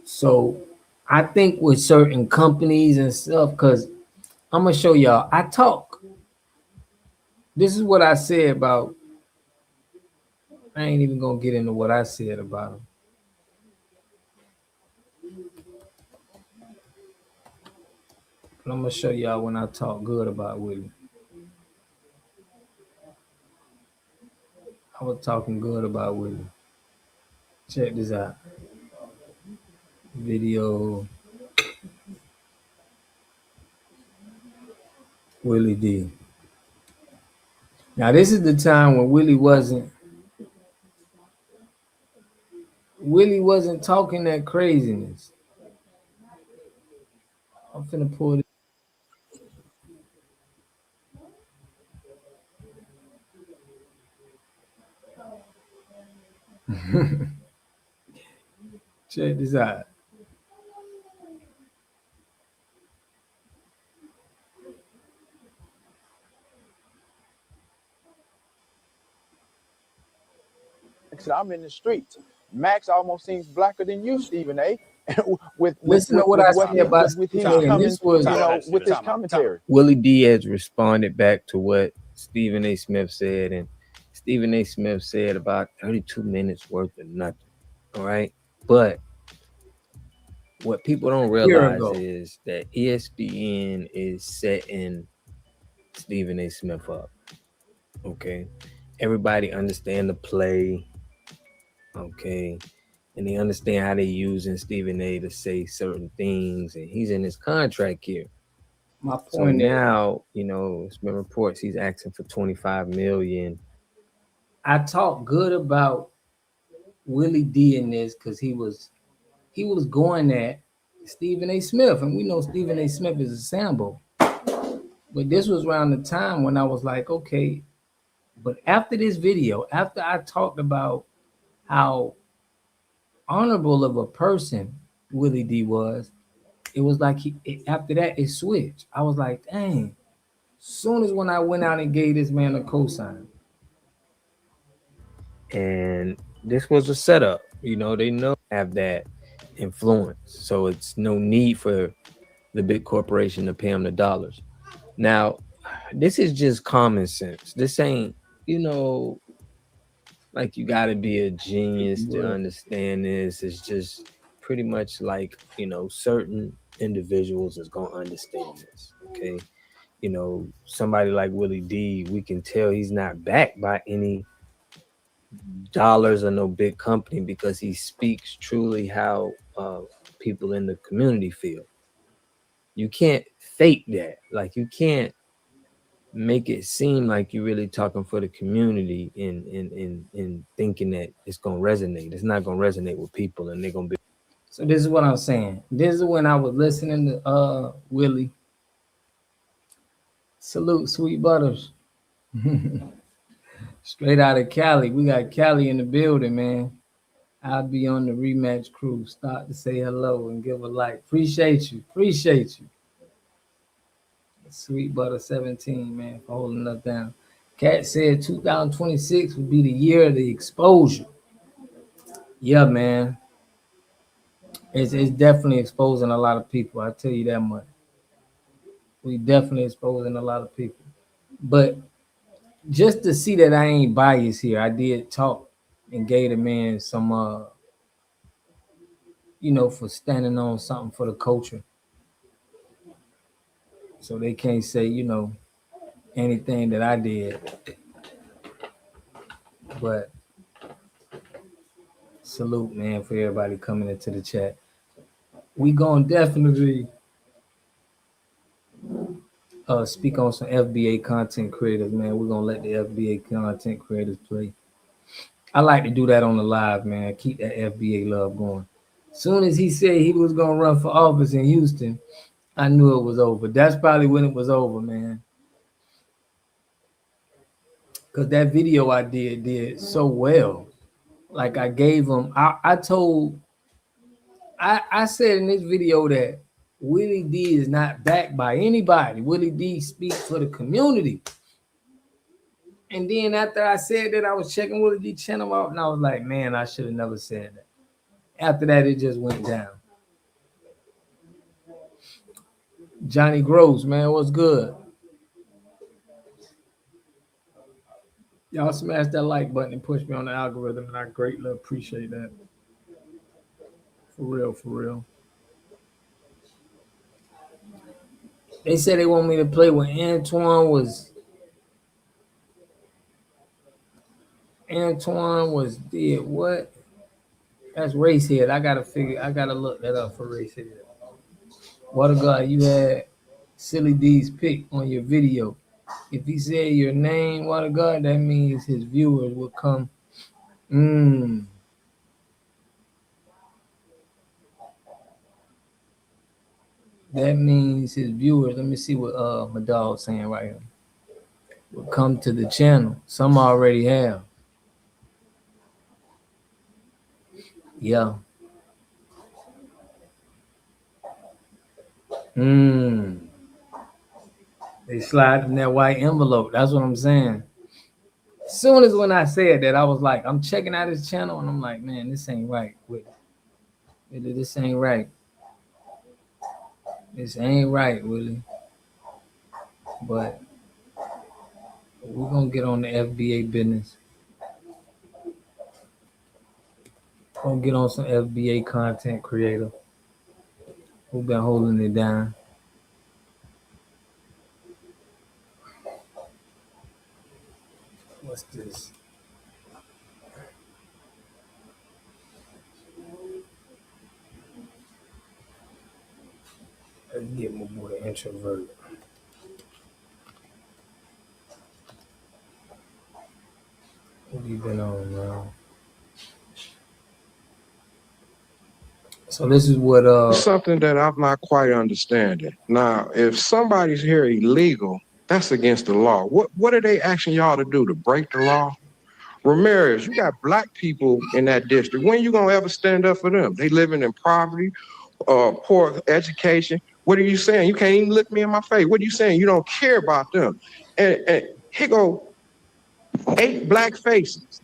So I think with certain companies and stuff, because I'm going to show y'all, I talk. This is what I said about, I ain't even going to get into what I said about them. But I'm going to show y'all when I talk good about Willie. I was talking good about Willie. Check this out. Video Willie D. Now this is the time when Willie wasn't talking that craziness. I'm finna pull it. Check this out. I'm in the streets. Max almost seems blacker than you, Stephen A. Listen to what I say about with his Stephen A. coming, This was, with his commentary. Willie D has responded back to what Stephen A. Smith said, and Stephen A. Smith said about 32 minutes worth of nothing. All right, but what people don't realize is that ESPN is setting Stephen A. Smith up. Okay, everybody understand the play. Okay, and they understand how they using Stephen A. to say certain things, and he's in his contract here. My point so now, it's been reports he's asking for $25 million. I talk good about Willie D in this because he was going at Stephen A. Smith, and we know Stephen A. Smith is a Sambo. But this was around the time when I was like, okay. But after this video, after I talked about how honorable of a person Willie D was, it was like after that it switched. I was like, dang. Soon as when I went out and gave this man a cosign. And this was a setup. They know have that influence. So it's no need for the big corporation to pay them the dollars. Now, this is just common sense. This ain't, like you got to be a genius to understand this. It's just pretty much like, certain individuals is going to understand this. Okay. Somebody like Willie D, we can tell he's not backed by any dollars or no big company because he speaks truly how people in the community feel. You can't fake that. Like you can't make it seem like you're really talking for the community and thinking that it's gonna resonate. It's not gonna resonate with people, and they're gonna be. So this is what I'm saying. This is when I was listening to Willie. Salute, Sweet Butters. Straight out of Cali. We got Cali in the building, man. I'll be on the rematch crew. Start to say hello and give a like. Appreciate you. Sweet Butter 17, man, for holding us down. Cat said 2026 would be the year of the exposure. Yeah, man. It's definitely exposing a lot of people. I tell you that much. We definitely exposing a lot of people. But just to see that I ain't biased here, I did talk and gave the man some for standing on something for the culture. So they can't say, anything that I did. But salute, man, for everybody coming into the chat. We gonna definitely speak on some FBA content creators, man. We're gonna let the FBA content creators play. I like to do that on the live, man. Keep that FBA love going. Soon as he said he was gonna run for office in Houston, I knew it was over. That's probably when it was over, man. Cause that video I did so well. Like I gave him, I said in this video that Willie D is not backed by anybody. Willie D speaks for the community. And then after I said that, I was checking Willie D channel out, and I was like, man, I should have never said that. After that, it just went down. Johnny Gross, man, what's good? Y'all smash that like button and push me on the algorithm, and I greatly appreciate that. For real. They said they want me to play when Antoine was did what? That's Racehead. I gotta look that up for Racehead. What a God, you had Silly D's pick on your video. If he said your name, what a God, that means his viewers will come. That means his viewers. Let me see what my dog's saying right here. Will come to the channel. Some already have. Yeah. They slide in that white envelope. That's what I'm saying. As soon as when I said that, I was like, I'm checking out his channel, and I'm like, man, this ain't right. Willie, this ain't right. This ain't right, Willie. But we're gonna get on the FBA business. Gonna get on some FBA content creator who been holding it down. What's this? Let's get my boy introvert. What you been on now? So this is what something that I'm not quite understanding. Now, if somebody's here illegal, that's against the law. What are they asking y'all to do, to break the law? Ramirez, you got black people in that district. When you gonna ever stand up for them? They living in poverty, poor education. What are you saying? You can't even look me in my face. What are you saying? You don't care about them. And here go 8 black faces.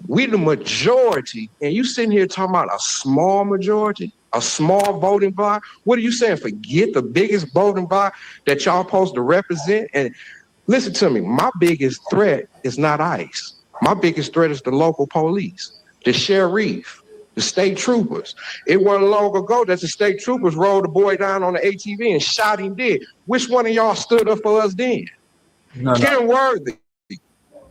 We the majority, and you sitting here talking about a small majority, a small voting bloc. What are you saying? Forget the biggest voting bloc that y'all supposed to represent? And listen to me, my biggest threat is not ICE. My biggest threat is the local police, the sheriff, the state troopers. It wasn't long ago that the state troopers rolled the boy down on the ATV and shot him dead. Which one of y'all stood up for us then? Ken Worthy,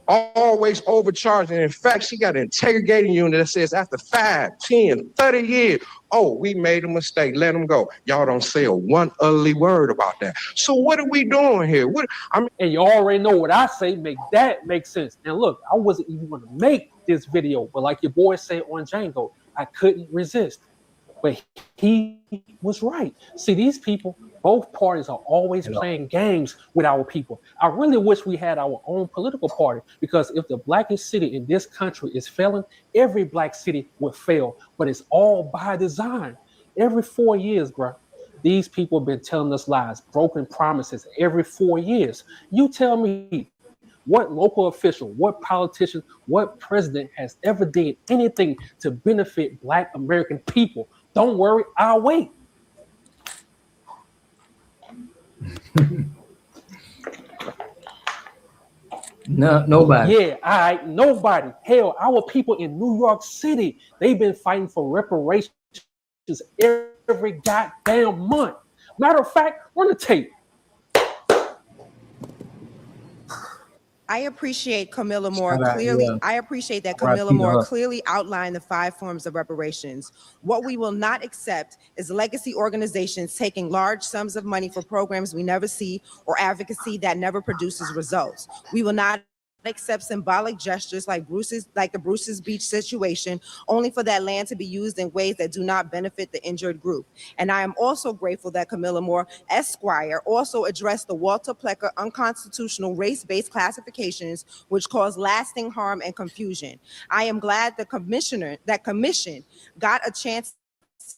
always overcharging. In fact, she got an interrogating unit that says after 5, 10, 30 years, oh, we made a mistake, let them go. Y'all don't say a one ugly word about that. So what are we doing here? And you already know what I say, that make sense. And look, I wasn't even going to make this video, but like your boy said on Django, I couldn't resist. But he was right. See, these people, both parties are always playing games with our people. I really wish we had our own political party, because if the blackest city in this country is failing, every black city would fail. But it's all by design. Every 4 years, bro, these people have been telling us lies, broken promises every 4 years. You tell me, what local official, what politician, what president has ever done anything to benefit black American people? Don't worry, I'll wait. No, nobody. Yeah, nobody. Hell, our people in New York City, they've been fighting for reparations every goddamn month. Matter of fact, run the tape. I appreciate Camilla Moore clearly. I appreciate that Camilla Moore clearly outlined the 5 forms of reparations. What we will not accept is legacy organizations taking large sums of money for programs we never see or advocacy that never produces results. We will not accept symbolic gestures like the Bruce's Beach situation, only for that land to be used in ways that do not benefit the injured group. And I am also grateful that Camilla Moore, Esquire, also addressed the Walter Plecker unconstitutional race-based classifications, which cause lasting harm and confusion. I am glad the commission got a chance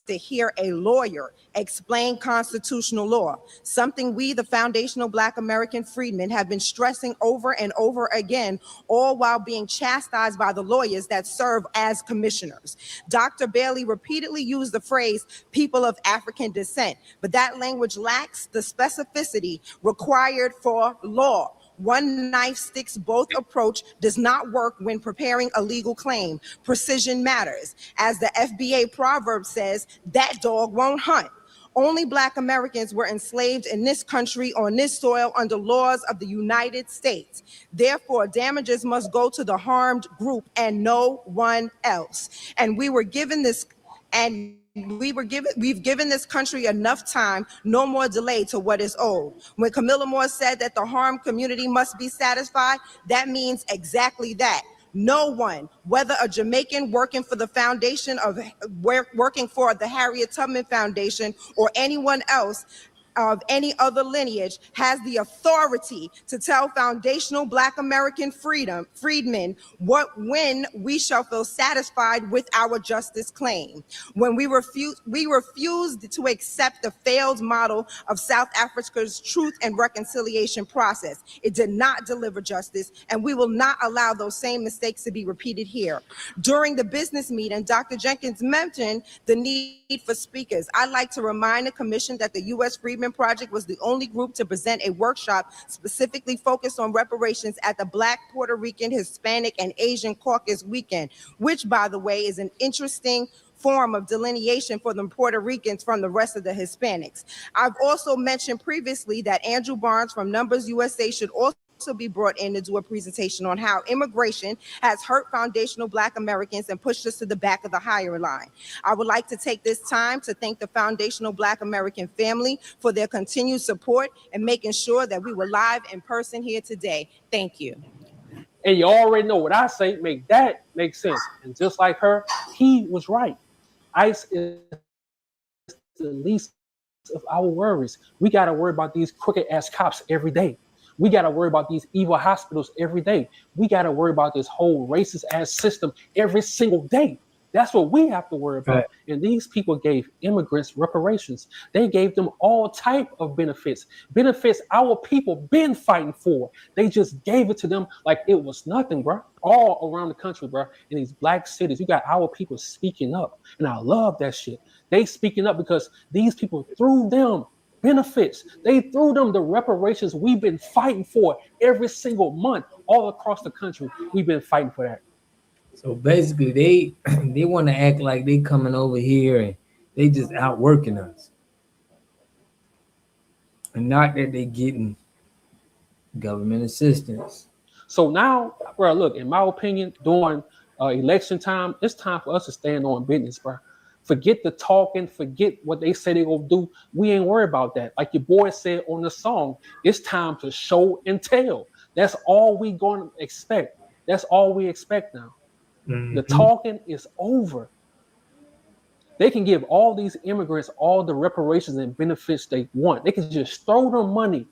to hear a lawyer explain constitutional law, something we, the foundational Black American freedmen, have been stressing over and over again, all while being chastised by the lawyers that serve as commissioners. Dr. Bailey repeatedly used the phrase people of African descent, but that language lacks the specificity required for law. One knife sticks both approach does not work when preparing a legal claim. Precision matters. As the FBA proverb says, that dog won't hunt. Only Black Americans were enslaved in this country on this soil under laws of the United States. Therefore, damages must go to the harmed group and no one else. And we were given this, and we've given this country enough time, no more delay to what is owed. When Camilla Moore said that the harmed community must be satisfied, that means exactly that. No one, whether a Jamaican working for the foundation of working for the Harriet Tubman Foundation or anyone else of any other lineage, has the authority to tell foundational Black American freedmen when we shall feel satisfied with our justice claim. When we refused to accept the failed model of South Africa's truth and reconciliation process. It did not deliver justice, and we will not allow those same mistakes to be repeated here. During the business meeting, Dr. Jenkins mentioned the need for speakers. I'd like to remind the commission that the U.S. Freedmen Project was the only group to present a workshop specifically focused on reparations at the Black, Puerto Rican, Hispanic, and Asian Caucus Weekend, which, by the way, is an interesting form of delineation for the Puerto Ricans from the rest of the Hispanics. I've also mentioned previously that Andrew Barnes from Numbers USA should also be brought in to do a presentation on how immigration has hurt foundational Black Americans and pushed us to the back of the hiring line. I would like to take this time to thank the foundational Black American family for their continued support and making sure that we were live in person here today. Thank you. And you already know what I say, make that make sense. And just like her, he was right. ICE is the least of our worries. We got to worry about these crooked ass cops every day. We got to worry about these evil hospitals every day. We got to worry about this whole racist ass system every single day. That's what we have to worry about. Right. And these people gave immigrants reparations. They gave them all type of benefits our people been fighting for. They just gave it to them like it was nothing, bro. All around the country, bro. In these Black cities, you got our people speaking up. And I love that shit. They speaking up because these people threw them benefits. They threw them the reparations we've been fighting for every single month all across the country. We've been fighting for that. So basically, they want to act like they coming over here and they just outworking us, and not that they getting government assistance. So now, bro, look, in my opinion, during election time, it's time for us to stand on business, bro. Forget the talking, forget what they say they're gonna do. We ain't worried about that. Like your boy said on the song, it's time to show and tell. That's all we gonna expect. That's all we expect now. Mm-hmm. The talking is over. They can give all these immigrants all the reparations and benefits they want. They can just throw them money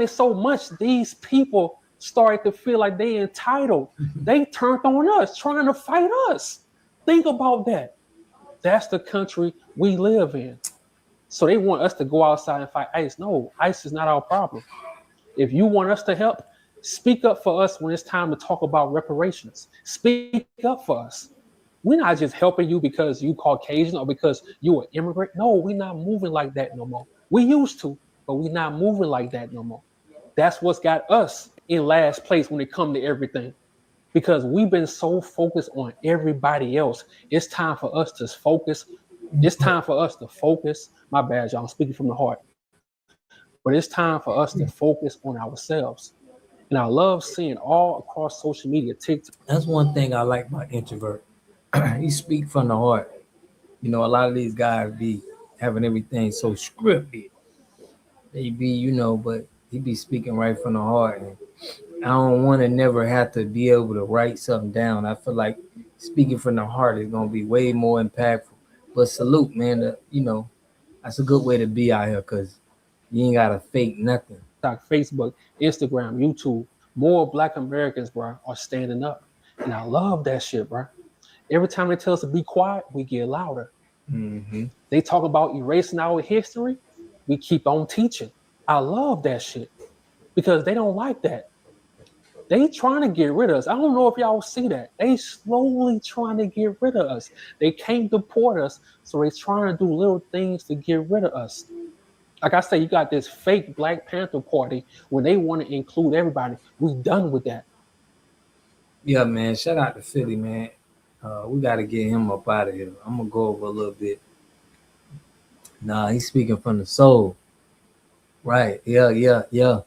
so much these people started to feel like they entitled. They turned on us, trying to fight us. Think about that. That's the country we live in. So they want us to go outside and fight ICE. No, ICE is not our problem. If you want us to help, speak up for us when it's time to talk about reparations. Speak up for us. We're not just helping you because you Caucasian or because you an immigrant. No, we're not moving like that no more. We used to, but we're not moving like that no more. That's what's got us in last place when it comes to everything. Because we've been so focused on everybody else. It's time for us to focus. It's time for us to focus. My bad, y'all. I'm speaking from the heart. But it's time for us to focus on ourselves. And I love seeing all across social media, TikTok. That's one thing I like about Introvert. He speak from the heart. You know, a lot of these guys be having everything so scripted. They be, but he be speaking right from the heart. And I don't want to never have to be able to write something down. I feel like speaking from the heart is going to be way more impactful. But salute, man. That's a good way to be out here because you ain't got to fake nothing. Facebook, Instagram, YouTube, more Black Americans, bro, are standing up. And I love that shit, bro. Every time they tell us to be quiet, we get louder. Mm-hmm. They talk about erasing our history. We keep on teaching. I love that shit because they don't like that. They trying to get rid of us. I don't know if y'all see that. They slowly trying to get rid of us. They can't deport us, so they trying to do little things to get rid of us. Like I say, you got this fake Black Panther Party where they want to include everybody. We done with that. Yeah, man. Shout out to Philly, man. We got to get him up out of here. I'm going to go over a little bit. Nah, he's speaking from the soul. Right. Yeah.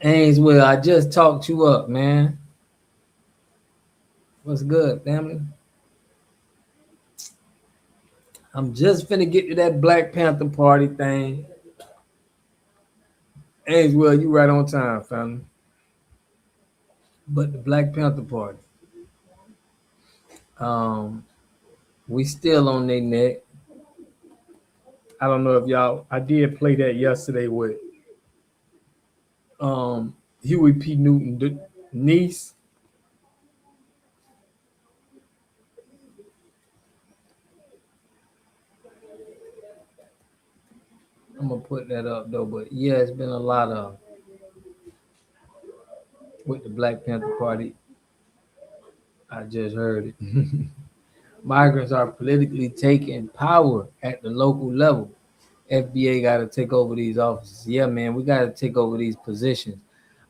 Ainsworth, I just talked you up, man. What's good, family? I'm just finna get to that Black Panther Party thing. Ainswell, you right on time, family. But the Black Panther Party, we still on their neck. I don't know if y'all. I did play that yesterday with Huey P. Newton niece. I'm gonna put that up though, but yeah, it's been a lot of with the Black Panther Party. I just heard it. Migrants are politically taking power at the local level. FBA got to take over these offices. Yeah, man, we got to take over these positions.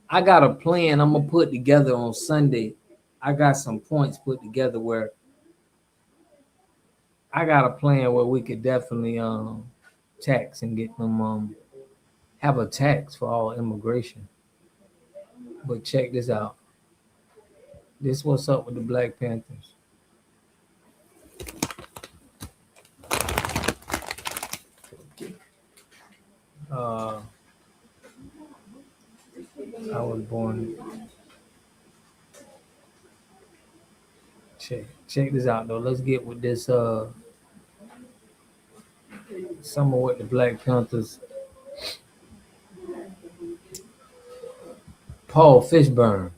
I got a plan I'm gonna put together on Sunday. I got some points put together where I got a plan where we could definitely tax and get them have a tax for all immigration. But check this out. This what's up with the Black Panthers. I was born. Check this out though. Let's get with this some of what the Black Panthers. Paul Fishburne.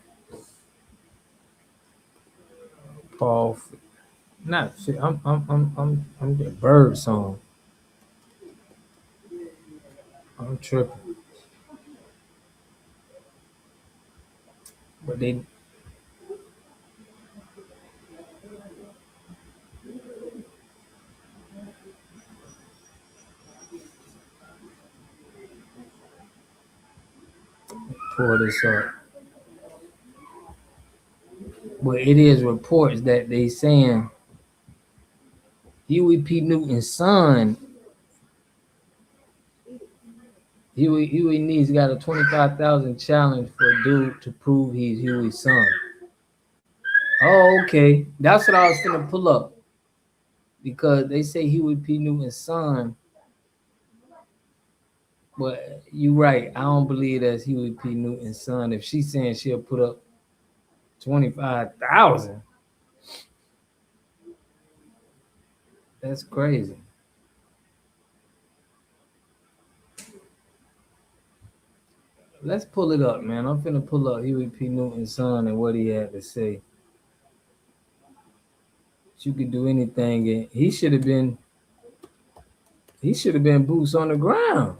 Paul, not I'm the bird song. I'm tripping. But they pull this up. But it is reports that they saying Huey P. Newton's son, Huey needs got a 25,000 challenge for a dude to prove he's Huey's son. Oh, okay. That's what I was gonna pull up. Because they say Huey P. Newton's son. But you're right. I don't believe that's Huey P. Newton's son. If she's saying she'll put up 25,000, that's crazy. Let's pull it up, man. I'm finna pull up Huey P. Newton's son and what he had to say. You could do anything, and he should have been boots on the ground.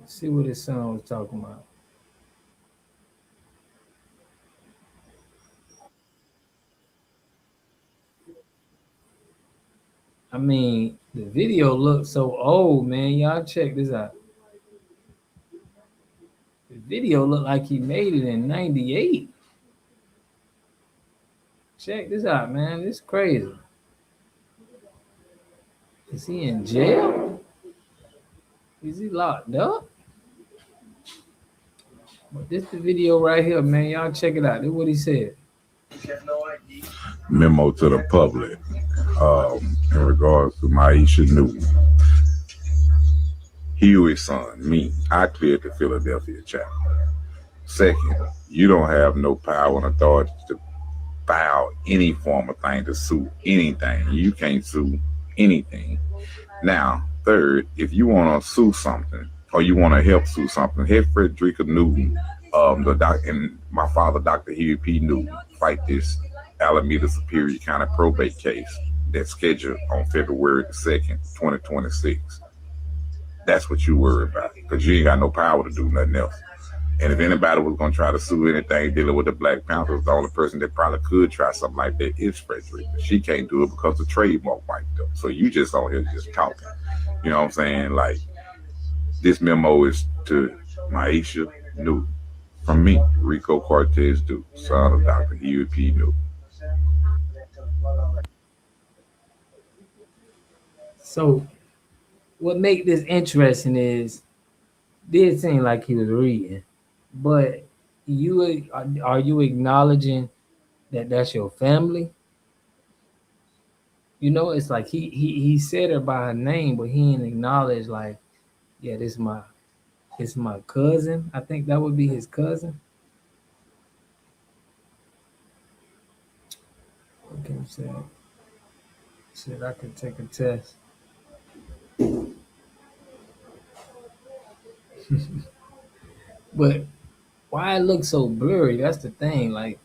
Let's see what his son was talking about. I mean, the video looks so old, man. Y'all check this out. The video looked like he made it in 98. Check this out, man. This is crazy. Is he in jail? Is he locked up? But this the video right here, man. Y'all check it out. This is what he said. Memo to the public in regards to Maisha Newton. Huey's son, me, I cleared the Philadelphia chapter. Second, you don't have no power and authority to file any form of thing to sue anything. You can't sue anything. Now, third, if you want to sue something or you want to help sue something, have Frederica Newton, and my father, Dr. Huey P. Newton, fight this Alameda Superior County probate case that's scheduled on February the 2nd, 2026. That's what you worry about, because you ain't got no power to do nothing else. And if anybody was going to try to sue anything dealing with the Black Panthers, the only person that probably could try something like that is Frederica. She can't do it because the trademark wiped up. So you just on here just talking. You know what I'm saying? Like, this memo is to Maisha Newton from me, Rico Cortez Duke, son of Dr. Huey P. Newton. So what make this interesting is, did seem like he was reading, but are you acknowledging that's your family. You know, it's like he said her by her name, but he didn't acknowledge like, yeah, it's my cousin. I think that would be his cousin. Okay, said I could take a test. But why it looks so blurry? That's the thing. Like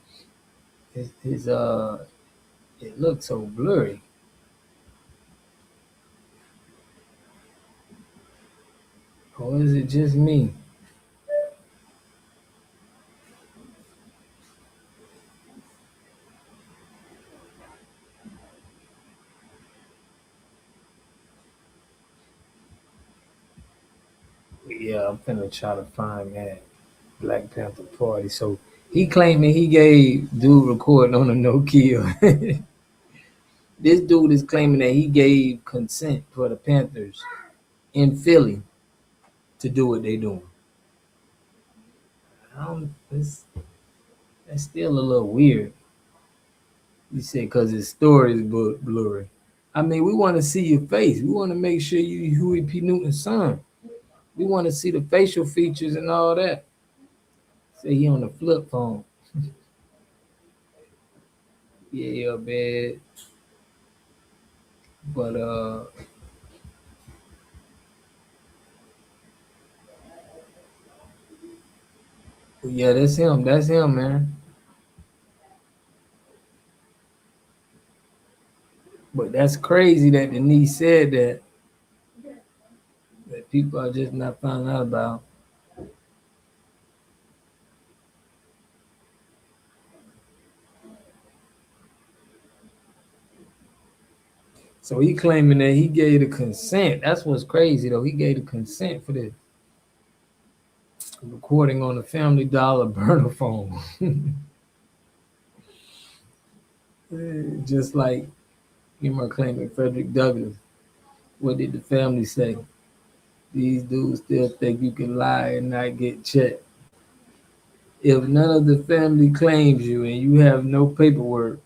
his it looks so blurry. Or is it just me? Yeah, I'm finna try to find that Black Panther party. So he claiming he gave dude recording on a Nokia. This dude is claiming that he gave consent for the Panthers in Philly to do what they doing. I don't. That's still a little weird. You said because his story is blurry. I mean, we want to see your face. We want to make sure you Huey P. Newton's son. We want to see the facial features and all that. Say he on the flip phone. Yeah, man. But yeah, that's him. That's him, man. But that's crazy that Denise said that people are just not finding out about. So he claiming that he gave the consent. That's what's crazy though. He gave the consent for this recording on the Family Dollar burner phone. Just like you were claiming Frederick Douglass. What did the family say? These dudes still think you can lie and not get checked. If none of the family claims you and you have no paperwork,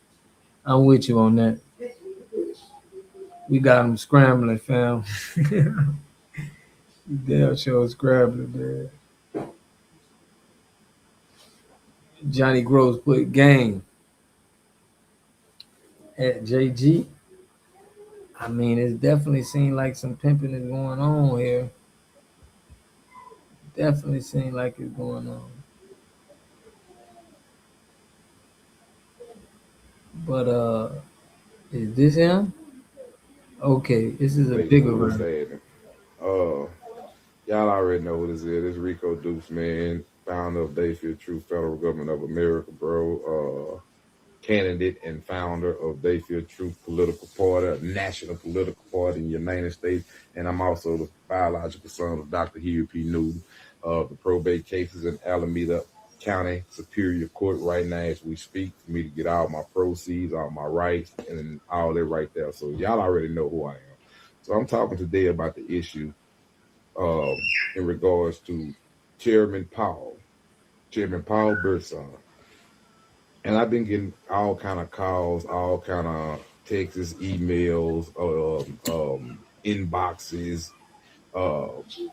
I'm with you on that. We got them scrambling, fam. Damn sure scrambling, man. Johnny Gross put game at JG. I mean, it's definitely seemed like some pimping is going on here. Definitely seemed like it's going on. But is this him? Okay, this is a bigger version. Y'all already know what this is. This Rico Dukes, man, founder of Dayfield True Federal Government of America, bro. Candidate and founder of Dayfield True Political Party, a national political party in the United States. And I'm also the biological son of Dr. Huey P. Newton. The probate cases in Alameda County Superior Court right now as we speak for me to get all my proceeds, all my rights, and all that right there. So y'all already know who I am. So I'm talking today about the issue in regards to Chairman Paul Burson. And I've been getting all kind of calls, all kind of texts, emails, inboxes,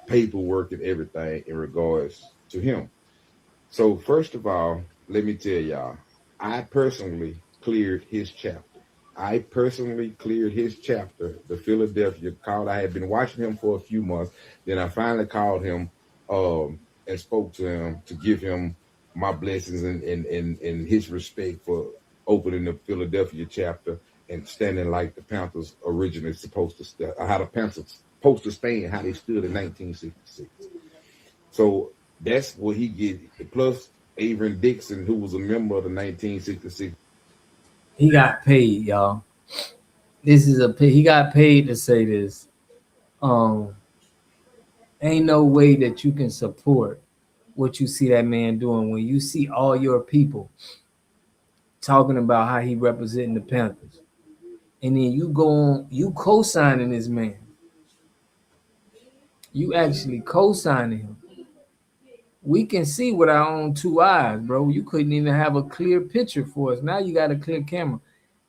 paperwork, and everything in regards to him. So first of all, let me tell y'all, I personally cleared his chapter. The Philadelphia called. I had been watching him for a few months. Then I finally called him and spoke to him to give him my blessings and his respect for opening the Philadelphia chapter and standing like the Panthers originally supposed to stand, how the Panthers supposed to stand, how they stood in 1966. So that's what he get. Plus Avery Dixon, who was a member of the 1966. He got paid, y'all. He got paid to say this. Um, ain't no way that you can support what you see that man doing when you see all your people talking about how he representing the Panthers, and then you go on, you co-signing this man. You actually co-signing him. We can see with our own two eyes, bro. You couldn't even have a clear picture for us. Now you got a clear camera.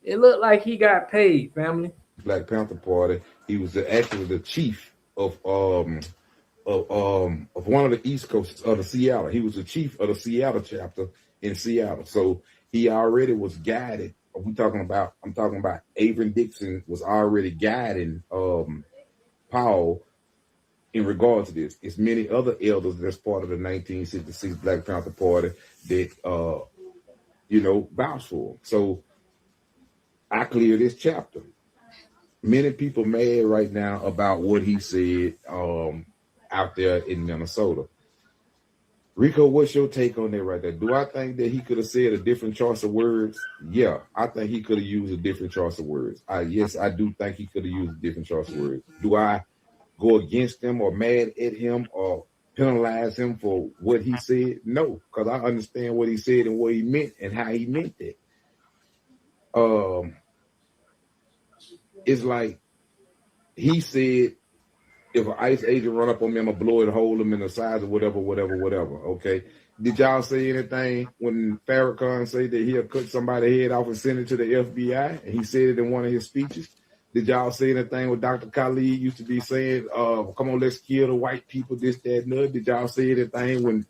It looked like he got paid, family. Black Panther Party. He was actually the chief of one of the East Coast of the Seattle. He was the chief of the Seattle chapter in Seattle. So he already was guided. I'm talking about Avon Dixon was already guiding Paul in regards to this. It's many other elders that's part of the 1966 Black Panther Party that vouch for him. So I clear this chapter. Many people mad right now about what he said out there in Minnesota. Rico, what's your take on that right there? Do I think that he could have said a different choice of words? Yeah, I think he could have used a different choice of words. Yes, I do think he could have used a different choice of words. Do I go against him or mad at him or penalize him for what he said? No, because I understand what he said and what he meant and how he meant that. It's like he said, if an ICE agent run up on me, I'm gonna blow it, hold him in the sides or whatever. Okay. Did y'all say anything when Farrakhan said that he'll cut somebody's head off and send it to the FBI? And he said it in one of his speeches. Did y'all say anything what Dr. Khalid used to be saying? Come on, let's kill the white people, this, that, and that. Did y'all say anything when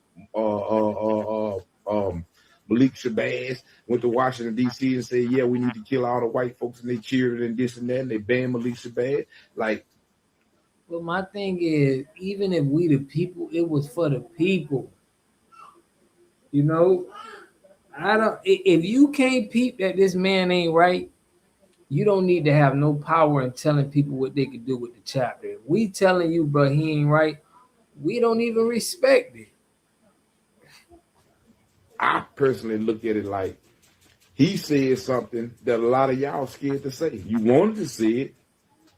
Malik Shabazz went to Washington, D.C. and said, yeah, we need to kill all the white folks, and they cheered and this and that, and they banned Malik Shabazz? Like, but my thing is, even if we the people, it was for the people. You know, if you can't peep that this man ain't right, you don't need to have no power in telling people what they can do with the chapter. If we telling you, bro, he ain't right, we don't even respect it. I personally look at it like he said something that a lot of y'all scared to say. You wanted to say it,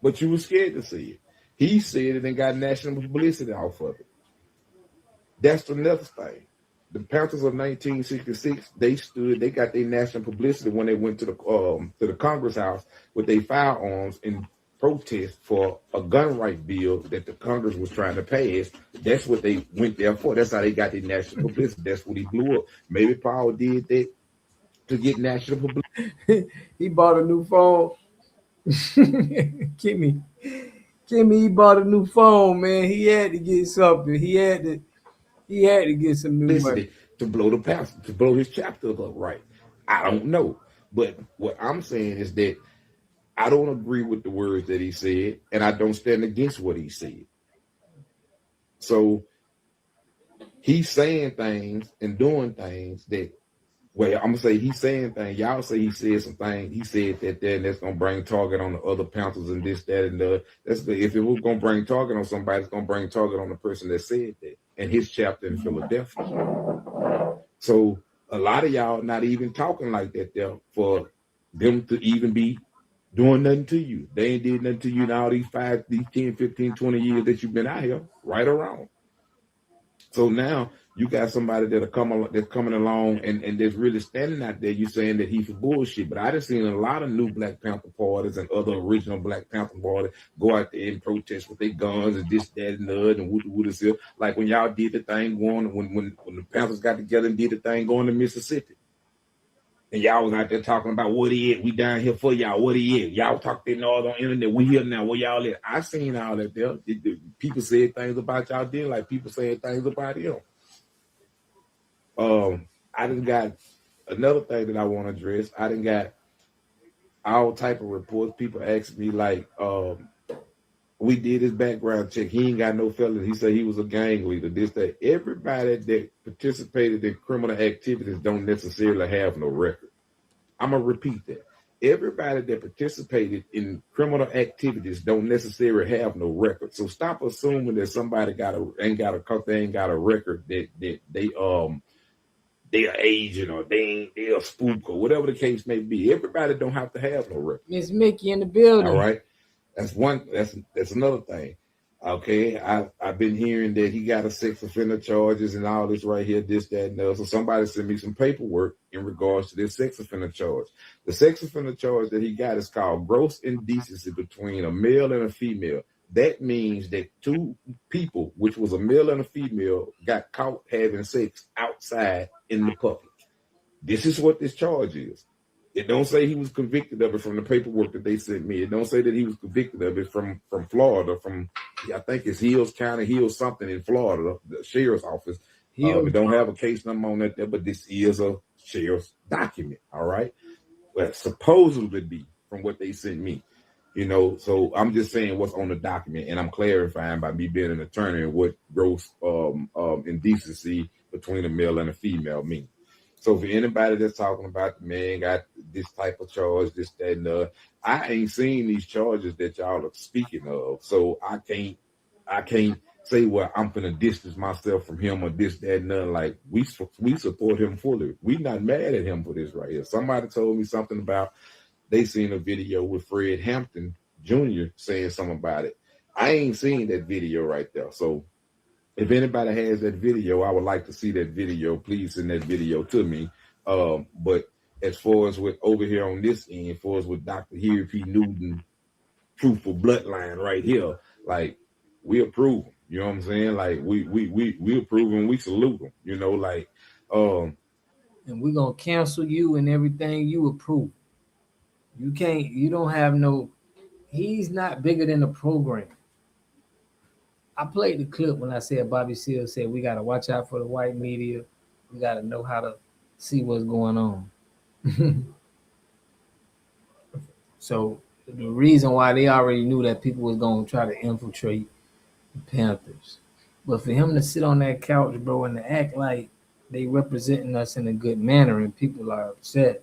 but you were scared to say it. He said it and got national publicity off of it. That's another thing. The Panthers of 1966, they got their national publicity when they went to the Congress House with their firearms in protest for a gun right bill that the Congress was trying to pass. That's what they went there for. That's how they got their national publicity. That's what he blew up. Maybe Paul did that to get national publicity. He bought a new phone. Kimmy, he bought a new phone, man. He had to get something. He had to get some new money to blow his chapter up right. I don't know, but what I'm saying is that I don't agree with the words that he said, and I don't stand against what he said. So he's saying things and doing things that, well, I'm gonna say he's saying things. Y'all say he said some things. He said that and that's gonna bring target on the other Panthers and this, that, and the. If it was gonna bring target on somebody, it's gonna bring target on the person that said that and his chapter in Philadelphia. So a lot of y'all not even talking like that there for them to even be doing nothing to you. They ain't did nothing to you in all these 5, 10, 15, 20 years that you've been out here, right or wrong. So now you got somebody that's coming along and that's really standing out there. You saying that he's for bullshit, but I done seen a lot of new Black Panther parties and other original Black Panther parties go out there and protest with their guns and this, that, and the other and wood. Like when y'all did the thing going when the Panthers got together and did the thing going to Mississippi. And y'all was out there talking about what he at. We down here for y'all. What he at? Y'all talk that noise on internet. We here now. Where y'all at? I seen all that there. People said things about y'all then, like people saying things about him. I done got another thing that I want to address. I done got all type of reports. People ask me like, we did his background check. He ain't got no felonies. He said he was a gang leader. This, that. Everybody that participated in criminal activities don't necessarily have no record. I'm going to repeat that. Everybody that participated in criminal activities don't necessarily have no record. So stop assuming that somebody ain't got a record that they are agent or they a spook or whatever the case may be. Everybody don't have to have no record. Miss Mickey in the building. All right. That's one. That's another thing. Okay, I've been hearing that he got a sex offender charges and all this right here, this, that, and the other. So somebody sent me some paperwork in regards to this sex offender charge. The sex offender charge that he got is called gross indecency between a male and a female. that means that two people, which was a male and a female, got caught having sex outside in the public. This is what this charge is. It don't say he was convicted of it from the paperwork that they sent me. It don't say that he was convicted of it from Florida, from I think it's Hills County, Hills something in Florida, the sheriff's office. It don't have a case number on that there, but this is a sheriff's document. All right. Well, supposedly be from what they sent me. So I'm just saying what's on the document, and I'm clarifying by me being an attorney and what gross indecency between a male and a female mean. So for anybody that's talking about the man got this type of charge, this, that, and I ain't seen these charges that y'all are speaking of. So I can't say, well, I'm gonna distance myself from him or this, that, and none. Like we support him fully. We not mad at him for this right here. Somebody told me something about they seen a video with Fred Hampton Jr. saying something about it. I ain't seen that video right there. So if anybody has that video, I would like to see that video. Please send that video to me. But as far as with over here on this end, as far as with Dr. Harry P. Newton, truthful bloodline right here, like we approve him. You know what I'm saying? Like we approve him, we salute him. And we're gonna cancel you and everything you approve. You don't have no, he's not bigger than the program. I played the clip when I said Bobby Seale said we gotta watch out for the white media. We gotta know how to see what's going on. So the reason why they already knew that people was gonna try to infiltrate the Panthers. But for him to sit on that couch, bro, and to act like they representing us in a good manner and people are upset.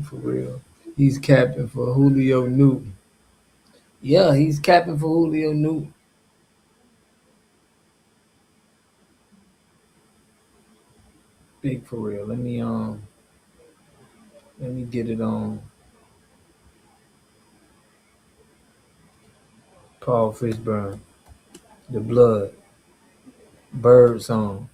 For real. He's capping for Julio Newton. Yeah, he's capping for Julio Newton. Big for real. Let me get it on. Paul Fishburne. The Blood. Bird Song.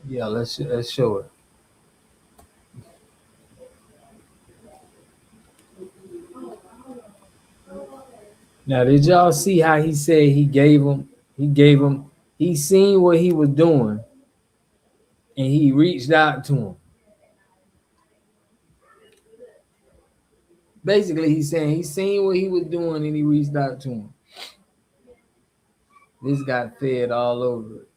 Yeah, let's show it. Now, did y'all see how he said he seen what he was doing and he reached out to him. Basically, he's saying he seen what he was doing and he reached out to him. This got fed all over it.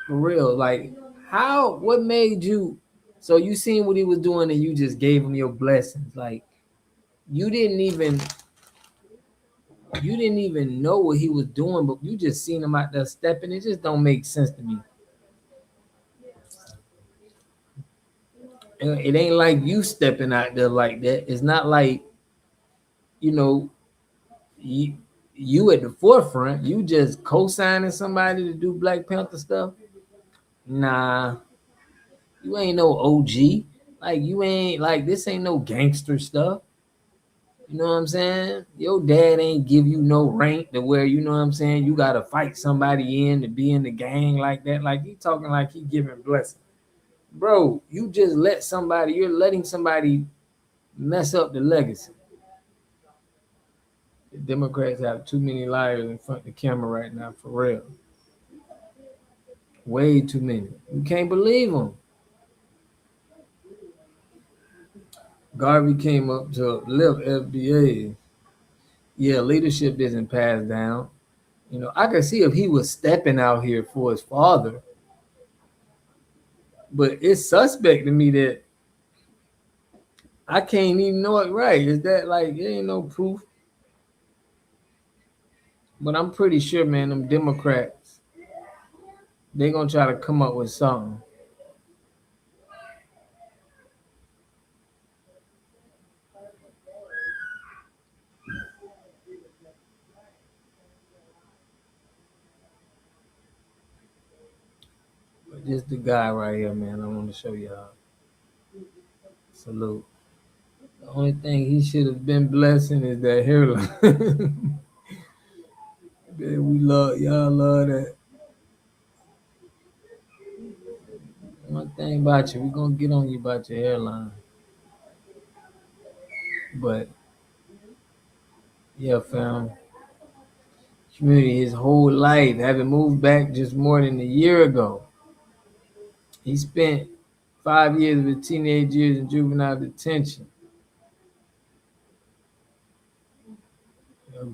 For real. Like, what made you, so you seen what he was doing and you just gave him your blessings. Like, you didn't even know what he was doing, but you just seen him out there stepping. It just don't make sense to me. It ain't like you stepping out there like that. It's not like, you at the forefront. You just co-signing somebody to do Black Panther stuff. Nah, you ain't no OG. Like, you ain't, like, this ain't no gangster stuff. You know what I'm saying? Your dad ain't give you no rank to where, you know what I'm saying, you gotta fight somebody in to be in the gang like that. Like, he talking like he giving blessings. Bro, you're letting somebody mess up the legacy. The Democrats have too many liars in front of the camera right now, for real. Way too many. You can't believe them. Garvey came up to lift FBA. Yeah, leadership isn't passed down. I could see if he was stepping out here for his father, but it's suspect to me that I can't even know it right. Is that like, there ain't no proof? But I'm pretty sure, man, them Democrats, they gonna try to come up with something. But this the guy right here, man. I want to show y'all. Salute. The only thing he should have been blessing is that hairline. Man, we love y'all love that. One thing about you, we're gonna get on you about your hairline. But yeah, fam. Community his whole life, having moved back just more than a year ago. He spent 5 years of his teenage years in juvenile detention.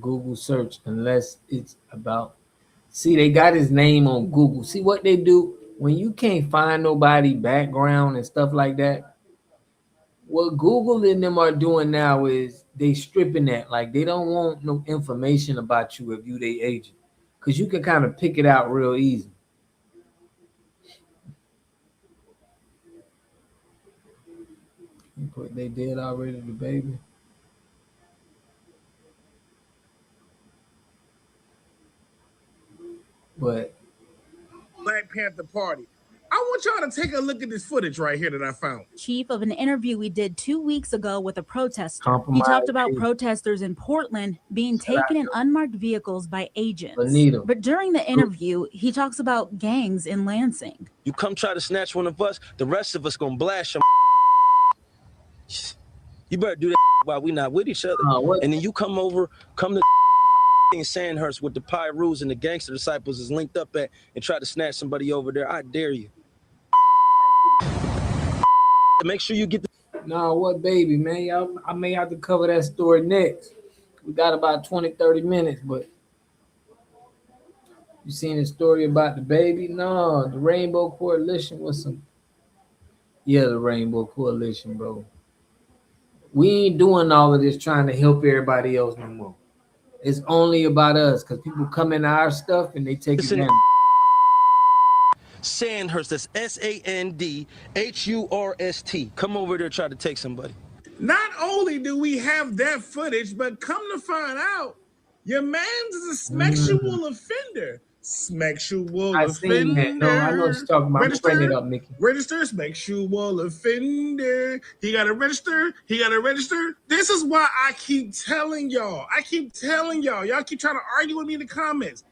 Google search, unless it's about. See, they got his name on Google. See what they do when you can't find nobody background and stuff like that. What Google and them are doing now is they stripping that. Like they don't want no information about you if you they agent, because you can kind of pick it out real easy. You put they did already the baby. But Black Panther Party. I want y'all to take a look at this footage right here that I found. Chief, of an interview we did 2 weeks ago with a protester. He Compromise talked about people. protesters in Portland being taken in unmarked vehicles by agents. Bonita. But during the interview, he talks about gangs in Lansing. You come try to snatch one of us, the rest of us gonna blast your. You better do that while we not with each other. And then you come to in Sandhurst with the Pyrus and the gangster disciples is linked up at and try to snatch somebody over there. I dare you. Make sure you get the. No, what baby, man? I may have to cover that story next. We got about 20, 30 minutes, but you seen the story about the baby? No, the Rainbow Coalition was some. Yeah, the Rainbow Coalition, bro. We ain't doing all of this trying to help everybody else no more. It's only about us because people come in our stuff and they take advantage. Sandhurst, that's Sandhurst. Come over there, try to take somebody. Not only do we have that footage, but come to find out, your man's is a sexual offender. Sexual I offender. seen that. No, I know what you're talking about. I'm bringing it up, Mickey. Register, sexual offender. He got to register. He got to register. This is why I keep telling y'all. Y'all keep trying to argue with me in the comments.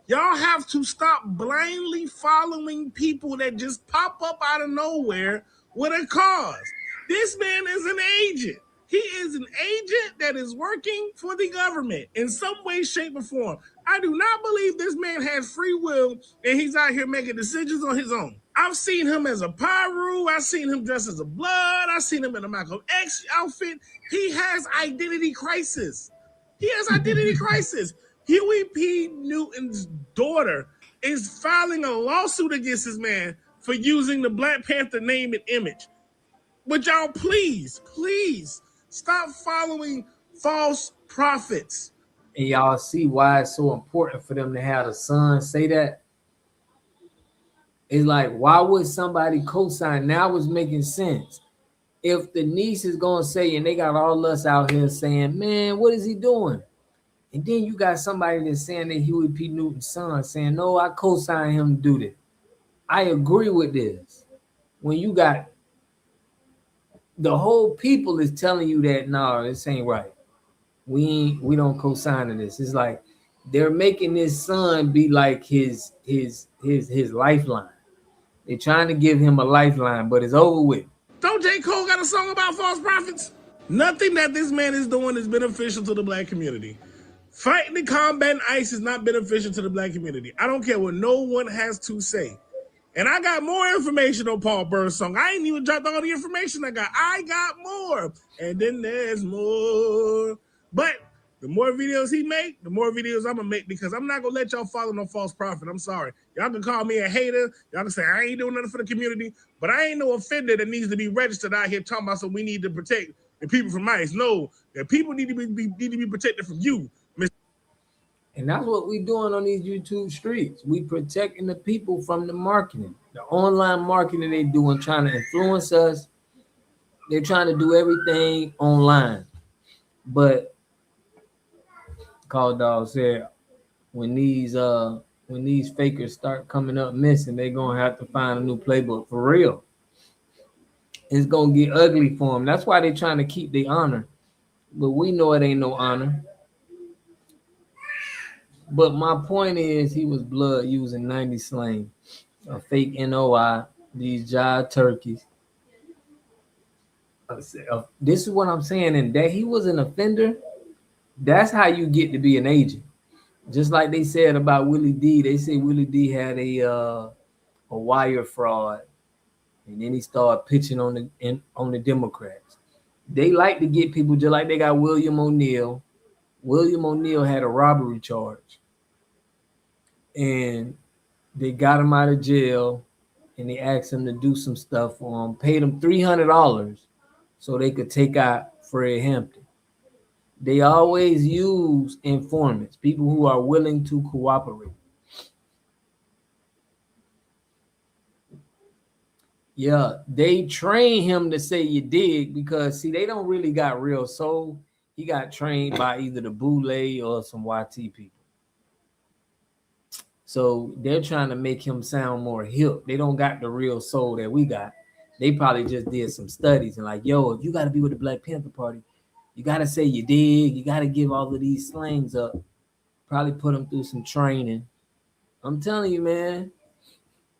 Y'all have to stop blindly following people that just pop up out of nowhere with a cause. This man is an agent. He is an agent that is working for the government in some way, shape, or form. I do not believe this man has free will and he's out here making decisions on his own. I've seen him as a Pyru. I've seen him dressed as a Blood. I've seen him in a Malcolm X outfit. He has identity crisis. Huey P. Newton's daughter is filing a lawsuit against this man for using the Black Panther name and image. But y'all, please stop following false prophets. And y'all see why it's so important for them to have a son say that? It's like, why would somebody co-sign? Now it's making sense. If the niece is going to say, and they got all us out here saying, man, what is he doing? And then you got somebody that's saying that Huey P. Newton's son saying, no, I co-sign him to do this. I agree with this. When you got the whole people is telling you that, no, this ain't right. We don't co-sign to this. It's like they're making this son be like his lifeline. They're trying to give him a lifeline, but it's over with. Don't J. Cole got a song about false prophets? Nothing that this man is doing is beneficial to the Black community. Fighting and combating ICE is not beneficial to the Black community. I don't care what no one has to say. And I got more information on Paul Burr's song. I ain't even dropped all the information I got more. And then there's more. But the more videos he make, the more videos I'm going to make, because I'm not going to let y'all follow no false prophet. I'm sorry. Y'all can call me a hater. Y'all can say I ain't doing nothing for the community. But I ain't no offender that needs to be registered out here talking about, so we need to protect the people from ICE. No, the people need to be protected from you. And that's what we're doing on these YouTube streets. We protecting the people from the marketing, the online marketing they doing, trying to influence us. They're trying to do everything online. But Call Dog said when these fakers start coming up missing, they're gonna have to find a new playbook for real. it's gonna get ugly for them. That's why they're trying to keep the honor. But we know it ain't no honor. But my point is, he was blood using 90 slang, a fake NOI, these jive turkeys. This is what I'm saying, and that he was an offender. That's how you get to be an agent. Just like they said about Willie D. They say Willie D had a wire fraud, and then he started pitching on the Democrats. They like to get people just like they got William O'Neill. William O'Neill had a robbery charge, and they got him out of jail, and they asked him to do some stuff for him. Paid him $300 so they could take out Fred Hampton. They always use informants, people who are willing to cooperate. Yeah, they train him to say you did because, see, they don't really got real soul. He got trained by either the Boule or some YT people. So they're trying to make him sound more hip. They don't got the real soul that we got. They probably just did some studies and like, yo, if you got to be with the Black Panther Party, you got to say you did. You got to give all of these slangs up. Probably put them through some training. I'm telling you, man,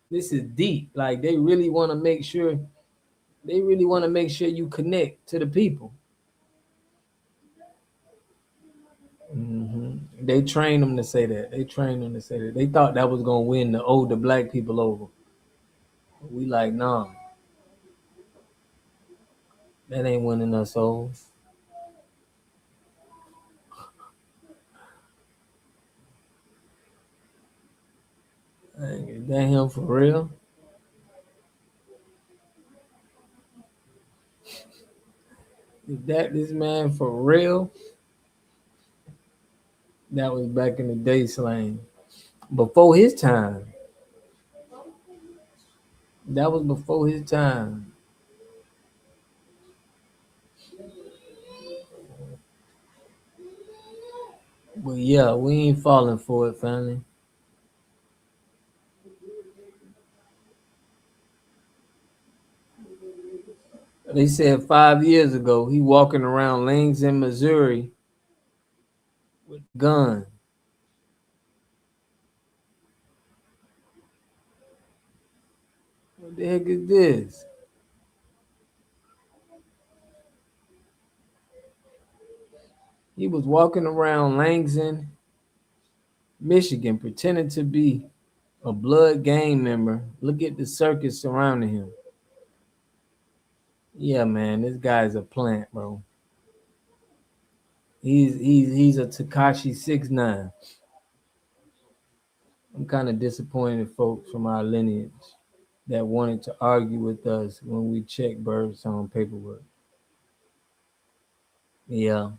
this is deep. Like they really want to make sure you connect to the people. They trained them to say that. They thought that was gonna win the older Black people over. We like, nah, that ain't winning us over. Is that him for real? Is that this man for real? That was back in the day slang. Before his time. That was before his time. But yeah, we ain't falling for it, family. They said 5 years ago he walking around lanes in Missouri with a gun. What the heck is this? He was walking around Langston, Michigan, pretending to be a blood gang member. Look at the circus surrounding him. Yeah, man, this guy's a plant, bro. He's a Tekashi 6ix9ine. I'm kind of disappointed, folks, from our lineage that wanted to argue with us when we checked Birdsong paperwork. Yeah.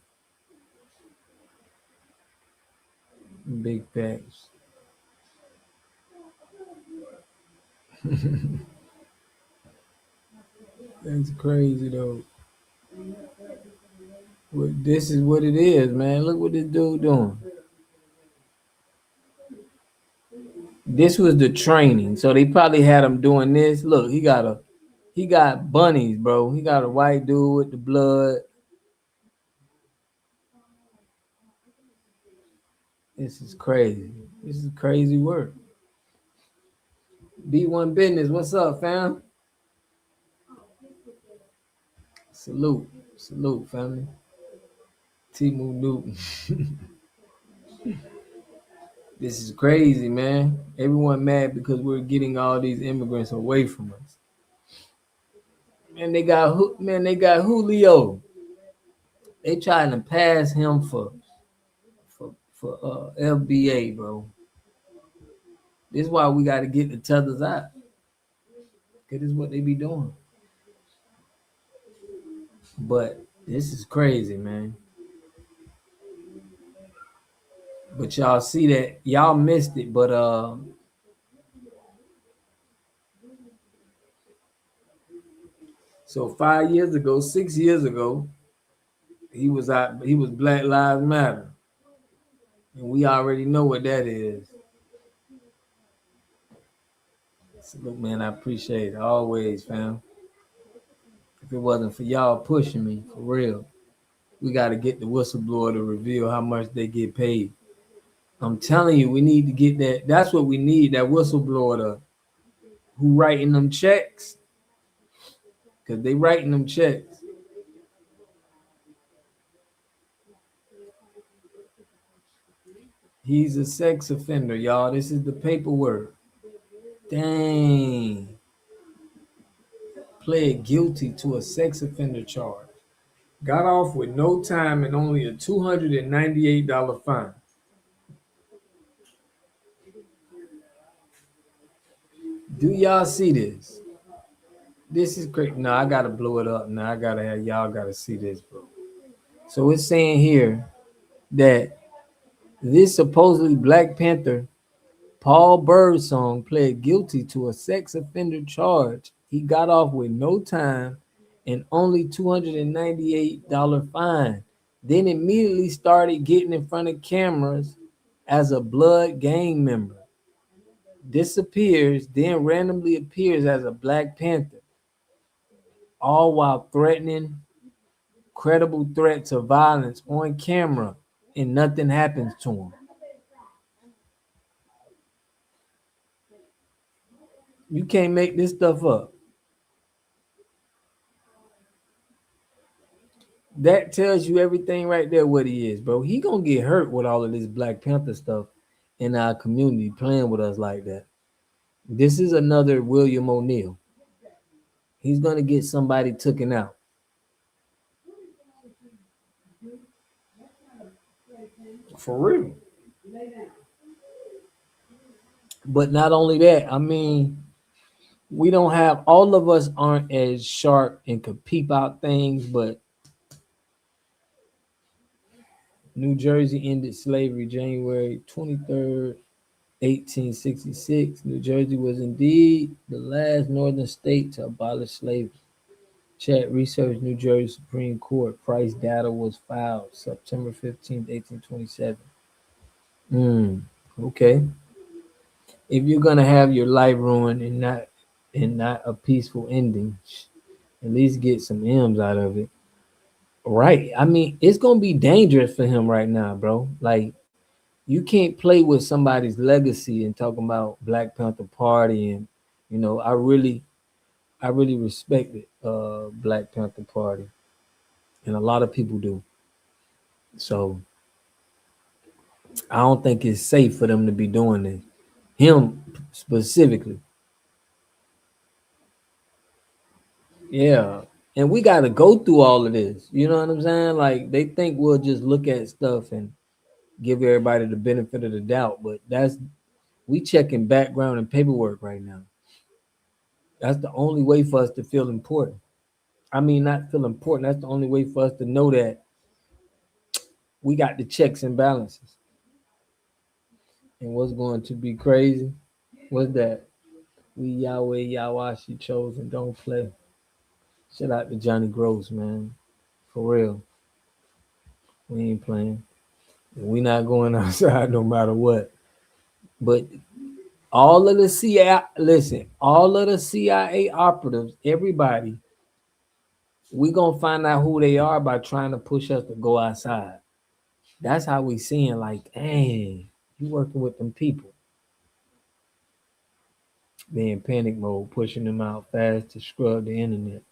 Big facts. That's crazy though. Well, this is what it is, man. Look what this dude doing. This was the training, so they probably had him doing this. Look, he got bunnies, bro. He got a white dude with the blood. This is crazy. This is crazy work. B1 Business, what's up, fam? Salute, family. Timu Newton. This is crazy, man. Everyone mad because we're getting all these immigrants away from us. Man, they got Julio. They trying to pass him for FBA, bro. This is why we got to get the tethers out. Cause this is what they be doing. But this is crazy, man. But y'all see that, y'all missed it, but so 5 years ago, 6 years ago, he was Black Lives Matter. And we already know what that is. So look, man, I appreciate it always, fam. If it wasn't for y'all pushing me, for real, we got to get the whistleblower to reveal how much they get paid. I'm telling you, we need to get that. That's what we need, that whistleblower to, who writing them checks, because they writing them checks. He's a sex offender, y'all. This is the paperwork. Dang. Pled guilty to a sex offender charge. Got off with no time and only a $298 fine. Do y'all see this? This is great. No, I gotta blow it up. Now I gotta have y'all gotta see this, bro. So it's saying here that this supposedly Black Panther Paul Birdsong pled guilty to a sex offender charge. He got off with no time and only $298 fine. Then immediately started getting in front of cameras as a Blood gang member. Disappears, then randomly appears as a Black Panther, all while threatening credible threats of violence on camera, and nothing happens to him. You can't make this stuff up. That tells you everything right there what he is, bro. He gonna get hurt with all of this Black Panther stuff in our community playing with us like that. This is another William O'Neal. He's gonna get somebody taken out. For real. But not only that, I mean, we don't have, all of us aren't as sharp and could peep out things, but New Jersey ended slavery January 23rd, 1866. New Jersey was indeed the last northern state to abolish slavery. Chat research New Jersey Supreme Court. Price data was filed September 15th, 1827. Okay. If you're gonna have your life ruined and not a peaceful ending, at least get some M's out of it. Right. I mean, it's gonna be dangerous for him right now, bro. Like, you can't play with somebody's legacy and talking about Black Panther Party, and I really respect it, Black Panther Party, and a lot of people do. So I don't think it's safe for them to be doing this. Him specifically. Yeah. And we got to go through all of this. You know what I'm saying? Like, they think we'll just look at stuff and give everybody the benefit of the doubt, but we checking background and paperwork right now. That's the only way for us to feel important. I mean, not feel important. That's the only way for us to know that we got the checks and balances. And what's going to be crazy? What's that? We Yahweh Yahweh she chose and don't play. Shout out to Johnny Gross, man. For real. We ain't playing. We not going outside no matter what. But all of the CIA operatives, everybody, we gonna find out who they are by trying to push us to go outside. That's how we seeing, like, dang, you working with them people. They in panic mode, pushing them out fast to scrub the internet.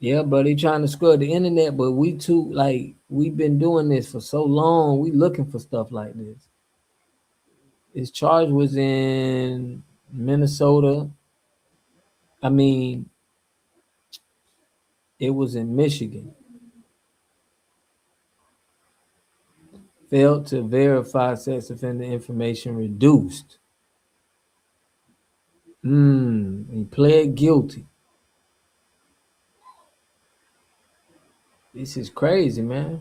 Yeah, bro, they trying to scrub the internet, but we've been doing this for so long. We looking for stuff like this. His charge was in Minnesota. I mean, it was in Michigan. Failed to verify sex offender information reduced. He pled guilty. This is crazy, man.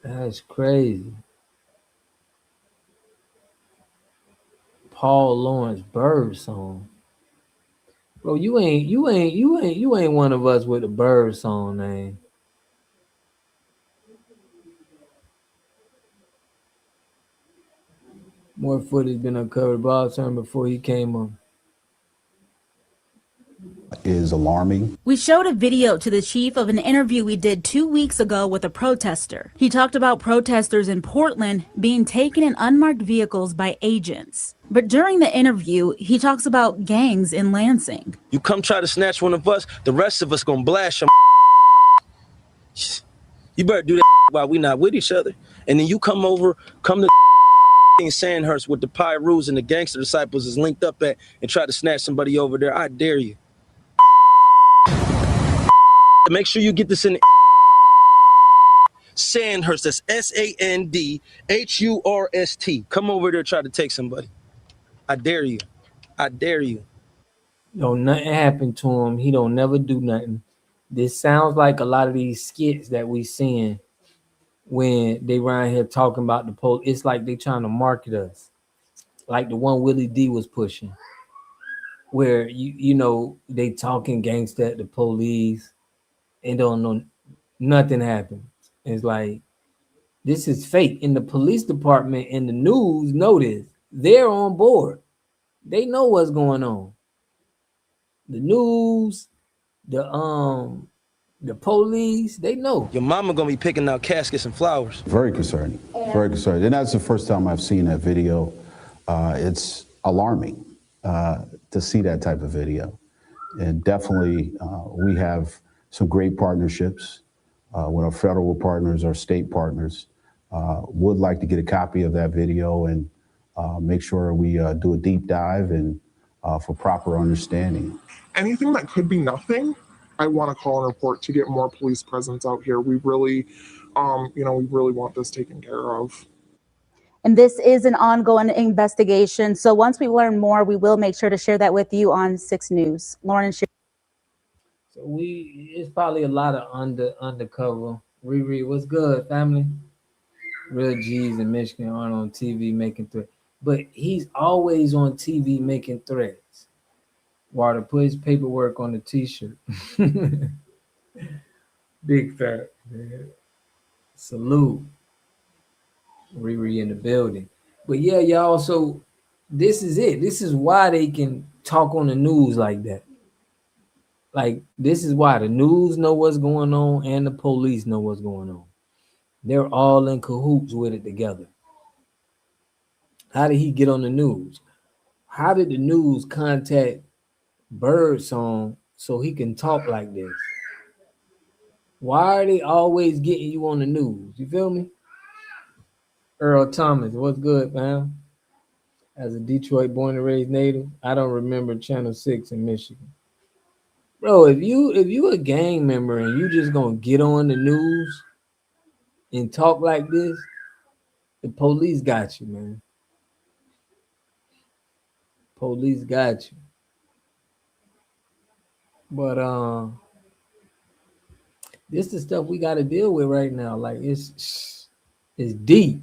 That's crazy. Paul Lawrence Birdsong. Bro, you ain't one of us with a Birdsong name. More footage been uncovered. Bob turned before he came on. Is alarming. We showed a video to the chief of an interview we did 2 weeks ago with a protester. He talked about protesters in Portland being taken in unmarked vehicles by agents. But during the interview, he talks about gangs in Lansing. You come try to snatch one of us, the rest of us gonna blast your. You better do that while we not with each other. And then you come to in Sandhurst with the Pyrus and the gangster disciples is linked up at and try to snatch somebody over there. I dare you. Make sure you get this in Sandhurst. That's Sandhurst. Come over there, try to take somebody. I dare you. I dare you. No, nothing happened to him. He don't never do nothing. This sounds like a lot of these skits that we seeing when they around here talking about the police. It's like they trying to market us, like the one Willie D was pushing, where you know they talking gangster at the police and don't know nothing happened. It's like this is fake. In the police department and the news know this. They're on board. They know what's going on. The news, the police, they know. Your mama gonna be picking out caskets and flowers. Very concerning. Very concerning. And that's the first time I've seen that video. It's alarming to see that type of video. And definitely, we have some great partnerships with our federal partners, our state partners. Would like to get a copy of that video and make sure we do a deep dive and for proper understanding. Anything that could be nothing, I want to call and report to get more police presence out here. We really, we really want this taken care of. And this is an ongoing investigation. So once we learn more, we will make sure to share that with you on 6 News. Lauren, So it's probably a lot of undercover. Riri, what's good, family? Real G's in Michigan aren't on TV making threats, but he's always on TV making threats. Water, put his paperwork on the T-shirt. Big fat. Salute. Riri in the building. But yeah, y'all, so this is it. This is why they can talk on the news like that. Like, this is why the news know what's going on and the police know what's going on. They're all in cahoots with it together. How did he get on the news? How did the news contact Birdsong so he can talk like this? Why are they always getting you on the news? You feel me? Earl Thomas, what's good, man? As a Detroit born and raised native, I don't remember Channel 6 in Michigan. Bro, if you a gang member and you just gonna get on the news and talk like this, the police got you, man. Police got you. But this is the stuff we got to deal with right now. Like it's deep.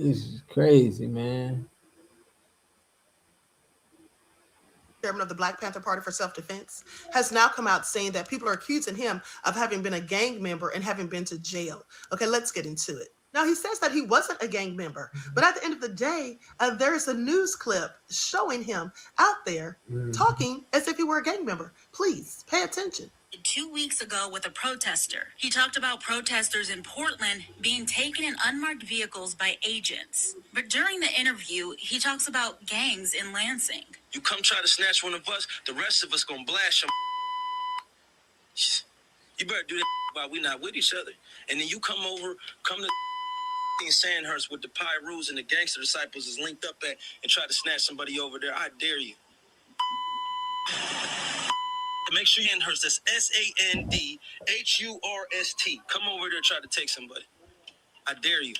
It's crazy, man. Chairman of the Black Panther Party for Self-Defense, has now come out saying that people are accusing him of having been a gang member and having been to jail. Okay, let's get into it. Now, he says that he wasn't a gang member, but at the end of the day, there is a news clip showing him out there talking as if he were a gang member. Please pay attention. 2 weeks ago with a protester. He talked about protesters in Portland being taken in unmarked vehicles by agents. But during the interview, he talks about gangs in Lansing. You come try to snatch one of us, the rest of us gonna blast your. You better do that while we not with each other. And then you come to in Sandhurst with the Pyrus and the gangster disciples is linked up at and try to snatch somebody over there. I dare you. Make sure you Sandhurst. That's Sandhurst. Come over there, try to take somebody. I dare you.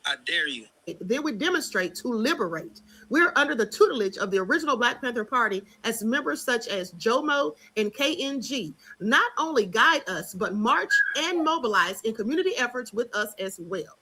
I dare you. They would demonstrate to liberate. We're under the tutelage of the original Black Panther Party as members such as JOMO and KNG not only guide us, but march and mobilize in community efforts with us as well.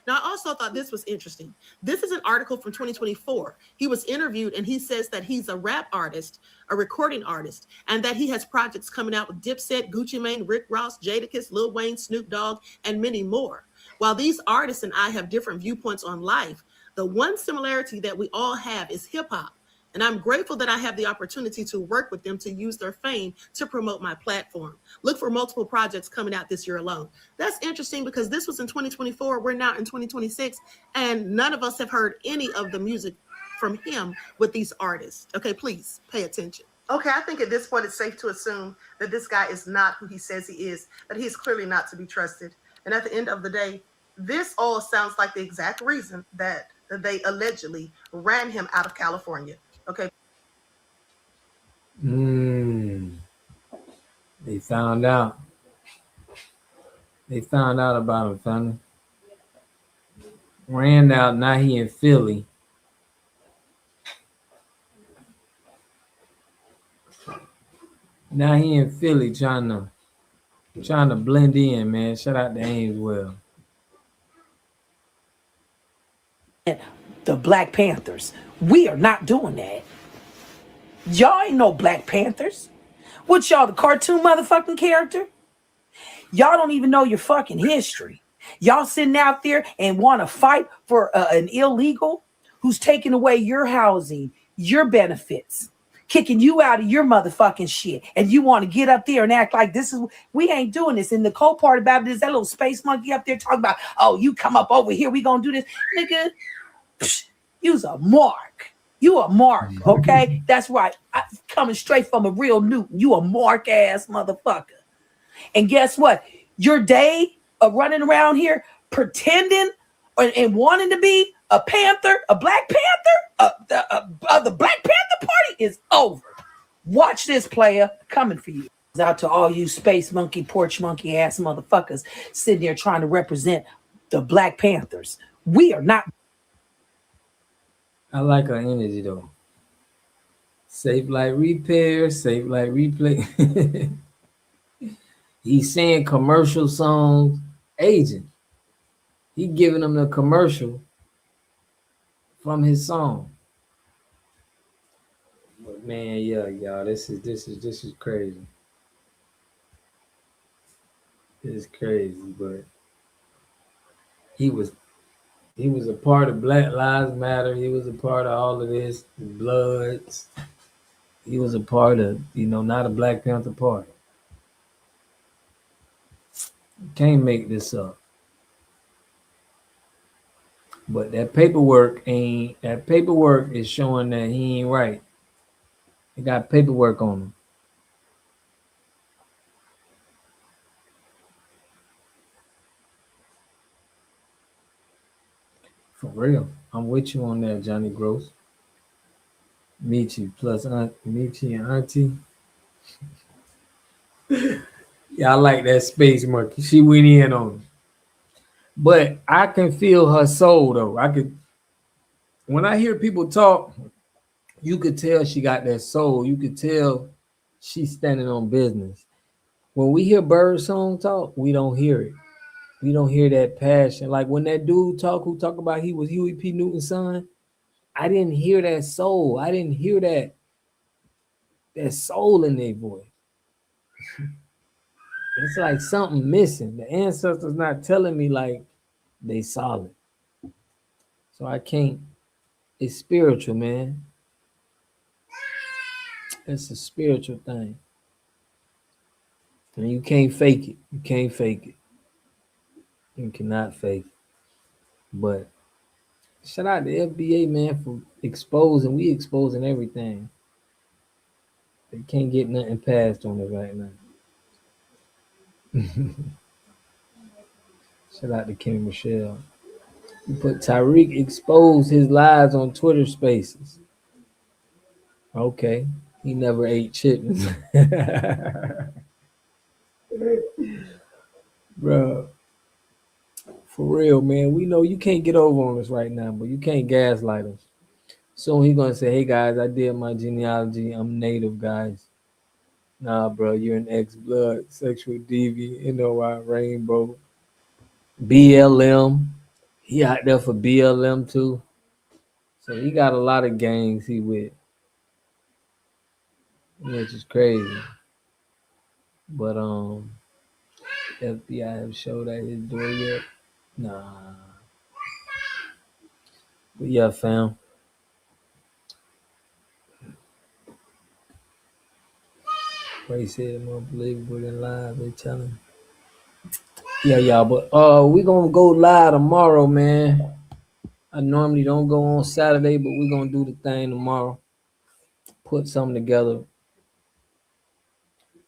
Now, I also thought this was interesting. This is an article from 2024. He was interviewed and he says that he's a rap artist, a recording artist, and that he has projects coming out with Dipset, Gucci Mane, Rick Ross, Jadakiss, Lil Wayne, Snoop Dogg, and many more. While these artists and I have different viewpoints on life, the one similarity that we all have is hip hop. And I'm grateful that I have the opportunity to work with them to use their fame to promote my platform. Look for multiple projects coming out this year alone. That's interesting because this was in 2024. We're now in 2026, and none of us have heard any of the music from him with these artists. Okay, please pay attention. Okay, I think at this point it's safe to assume that this guy is not who he says he is, that he's clearly not to be trusted. And at the end of the day, this all sounds like the exact reason that they allegedly ran him out of California. Okay. They found out. They found out about him, family. Ran out, now he in Philly. Now he in Philly trying to blend in, man. Shout out to Ainswell. The Black Panthers. We are not doing that. Y'all ain't no Black Panthers. What y'all, the cartoon motherfucking character? Y'all don't even know your fucking history. Y'all sitting out there and want to fight for an illegal who's taking away your housing, your benefits, kicking you out of your motherfucking shit. And you want to get up there and act like this is, we ain't doing this. And the cold part about it is that little space monkey up there talking about, oh, you come up over here, we gonna do this. Nigga, you's a mark. You a mark, okay? That's right. Coming straight from a real Newton. You a mark ass motherfucker. And guess what? Your day of running around here pretending and wanting to be a Panther, a Black Panther, the Black Panther Party is over. Watch this, player, coming for you. Out to all you space monkey, porch monkey ass motherfuckers sitting there trying to represent the Black Panthers. We are not. I like her energy though. Safe like repair, safe like replay. He's saying commercial songs, agent. He giving them the commercial from his song. But man, yeah, y'all, this is crazy. This is crazy, but he was a part of Black Lives Matter. He was a part of all of this, the Bloods. He was a part of, not a Black Panther Party. You can't make this up. But that paperwork is showing that he ain't right. He got paperwork on him. For real. I'm with you on that, Johnny Gross. Michi plus Michi and Auntie. Yeah, I like that space monkey. She went in on him. But I can feel her soul though. When I hear people talk, you could tell she got that soul. You could tell she's standing on business. When we hear Birdsong talk, we don't hear it. We don't hear that passion. Like when that dude who talk about he was Huey P. Newton's son, I didn't hear that soul. I didn't hear that soul in their voice. It's like something missing. The ancestors not telling me like they solid. So I can't. It's spiritual, man. It's a spiritual thing. And you can't fake it. You can't fake it. You cannot fake it. But shout out to FBA, man, for exposing. We exposing everything. They can't get nothing past on it right now. Shout out to Kim Michelle. You put Tyreek exposed his lies on Twitter Spaces. Okay, he never ate chitlins. Bro, for real, man. We know you can't get over on us right now, but you can't gaslight us. Soon he's gonna say, "Hey guys, I did my genealogy. I'm native, guys." Nah, bro, you're an ex-blood, sexual deviant, NOI, rainbow, BLM. He out there for BLM too. So he got a lot of gangs he with, which is crazy. But FBI have showed at his door yet? Nah. But yeah, fam. Ray said more believable than live. They telling. Yeah, y'all. But we gonna go live tomorrow, man. I normally don't go on Saturday, but we gonna do the thing tomorrow. Put something together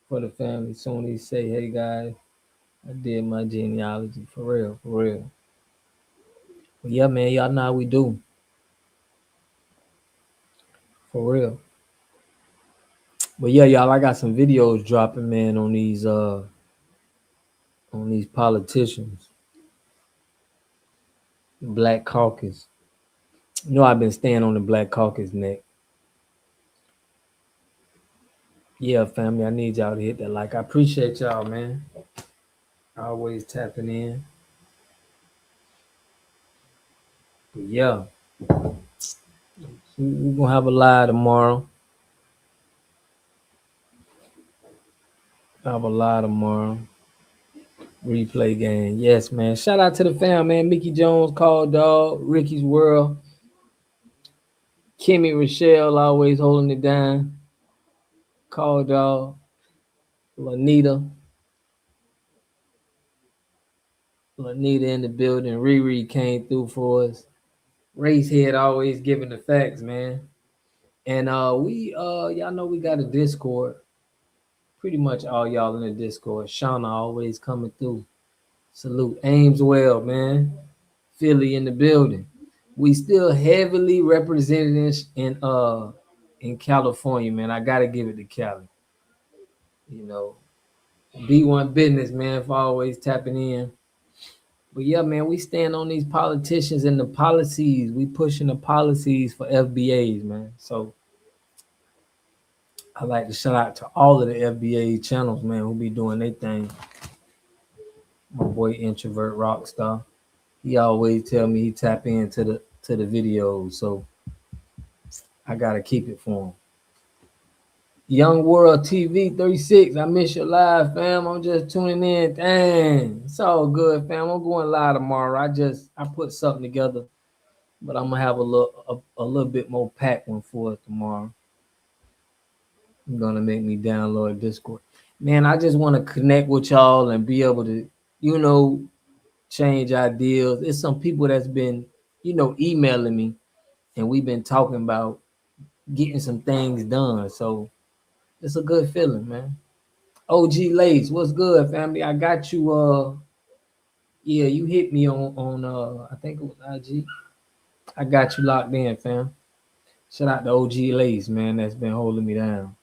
for the family. Soon he say, hey guys, I did my genealogy. For real, for real. But yeah, man, y'all know how we do. For real. But yeah, y'all, I got some videos dropping, man, on these politicians. Black Caucus. You know I've been staying on the Black Caucus neck. Yeah, family, I need y'all to hit that like. I appreciate y'all, man. Always tapping in. But yeah, we're gonna have a live tomorrow. Have a live tomorrow. Replay game. Yes, man. Shout out to the fam, man. Mickey Jones, Call Dog, Ricky's World, Kimmy Rochelle always holding it down. Call Dog, Lanita in the building. Riri came through for us. Racehead always giving the facts, man. And we y'all know we got a Discord. Pretty much all y'all in the Discord. Shauna always coming through. Salute. Ames well, man. Philly in the building. We still heavily represented in California, man. I gotta give it to Cali. You know, B1 business, man, for always tapping in. But yeah, man, we stand on these politicians and the policies. We pushing the policies for FBAs, man. So I like to shout out to all of the FBA channels, man, who be doing their thing. My boy Introvert Rockstar. He always tell me he tap into the videos, so I gotta keep it for him. Young World TV 36. I miss your live, fam. I'm just tuning in. Dang, it's all good, fam. I'm going live tomorrow. I put something together, but I'm gonna have a little bit more packed one for us tomorrow. I'm gonna make me download Discord. Man, I just want to connect with y'all and be able to, change ideas. It's some people that's been, emailing me, and we've been talking about getting some things done. So it's a good feeling, man. OG Lace, what's good, family? I got you. Yeah, you hit me on I think it was IG. I got you locked in, fam. Shout out to OG Lace, man. That's been holding me down.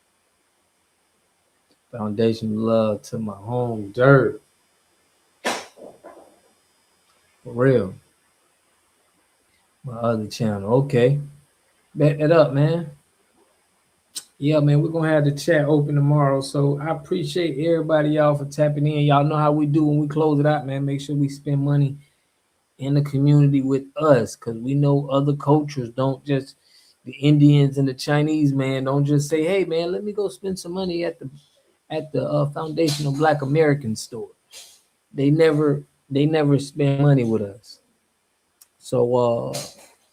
Foundation love to my home dirt. For real. My other channel. Okay. Bet that up, man. Yeah, man, we're gonna have the chat open tomorrow. So I appreciate everybody, y'all, for tapping in. Y'all know how we do when we close it out, man. Make sure we spend money in the community with us, because we know other cultures don't just, the Indians and the Chinese, man, don't just say, hey, man, let me go spend some money at the Foundational Black American store. They never spend money with us. So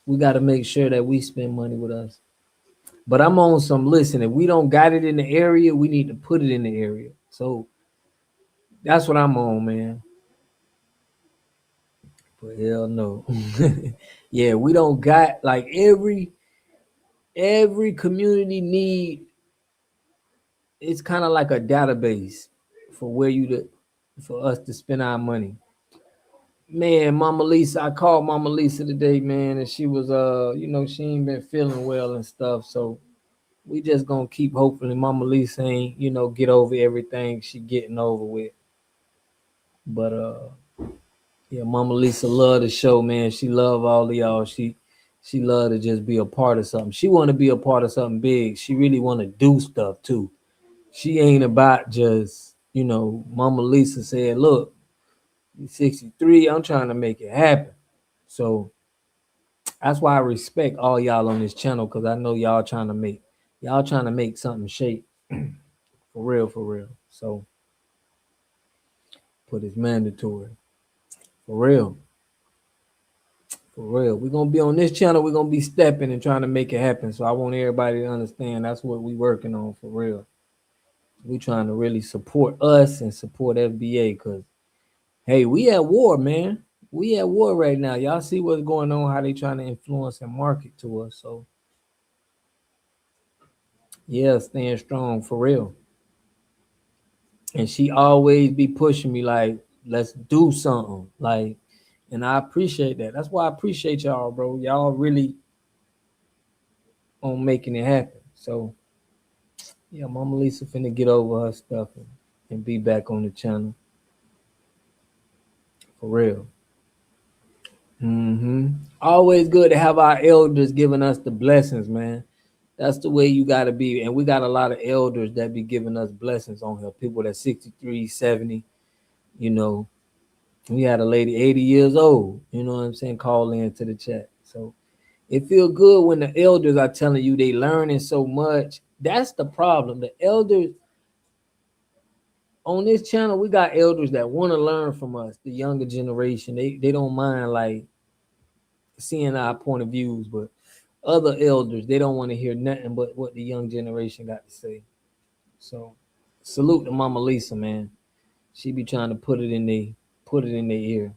we got to make sure that we spend money with us. But I'm on some, listen, if we don't got it in the area, we need to put it in the area. So that's what I'm on, man. But hell no. Yeah, we don't got, like, every community need, it's kind of like a database for for us to spend our money. Man, Mama Lisa, I called Mama Lisa today, man, and she was she ain't been feeling well and stuff. So we just gonna keep hoping Mama Lisa ain't, get over everything she getting over with. But yeah, Mama Lisa love the show, man. She love all of y'all. She love to just be a part of something. She want to be a part of something big. She really want to do stuff too. She ain't about just, Mama Lisa said, look, you're 63, I'm trying to make it happen. So that's why I respect all y'all on this channel, because I know y'all trying to make something shape. For real, for real. So put it's mandatory. For real. For real. We're gonna be on this channel, we're gonna be stepping and trying to make it happen. So I want everybody to understand that's what we working on for real. We trying to really support us and support FBA, because hey, we at war, man. We at war right now. Y'all see what's going on, how they trying to influence and market to us. So yeah, staying strong for real. And she always be pushing me like, let's do something. Like, and I appreciate that. That's why I appreciate y'all, bro. Y'all really on making it happen. So yeah, Mama Lisa finna get over her stuff and be back on the channel. For real. Always good to have our elders giving us the blessings, man. That's the way you got to be. And we got a lot of elders that be giving us blessings on here. People that 63, 70, you know. We had a lady 80 years old, you know what I'm saying, call in to the chat. So it feel good when the elders are telling you they learning so much. That's the problem. The elders on this channel, we got elders that want to learn from us, the younger generation. They don't mind like seeing our point of views, but other elders, they don't want to hear nothing but what the young generation got to say. So salute to Mama Lisa, man. She be trying to put it in their ear.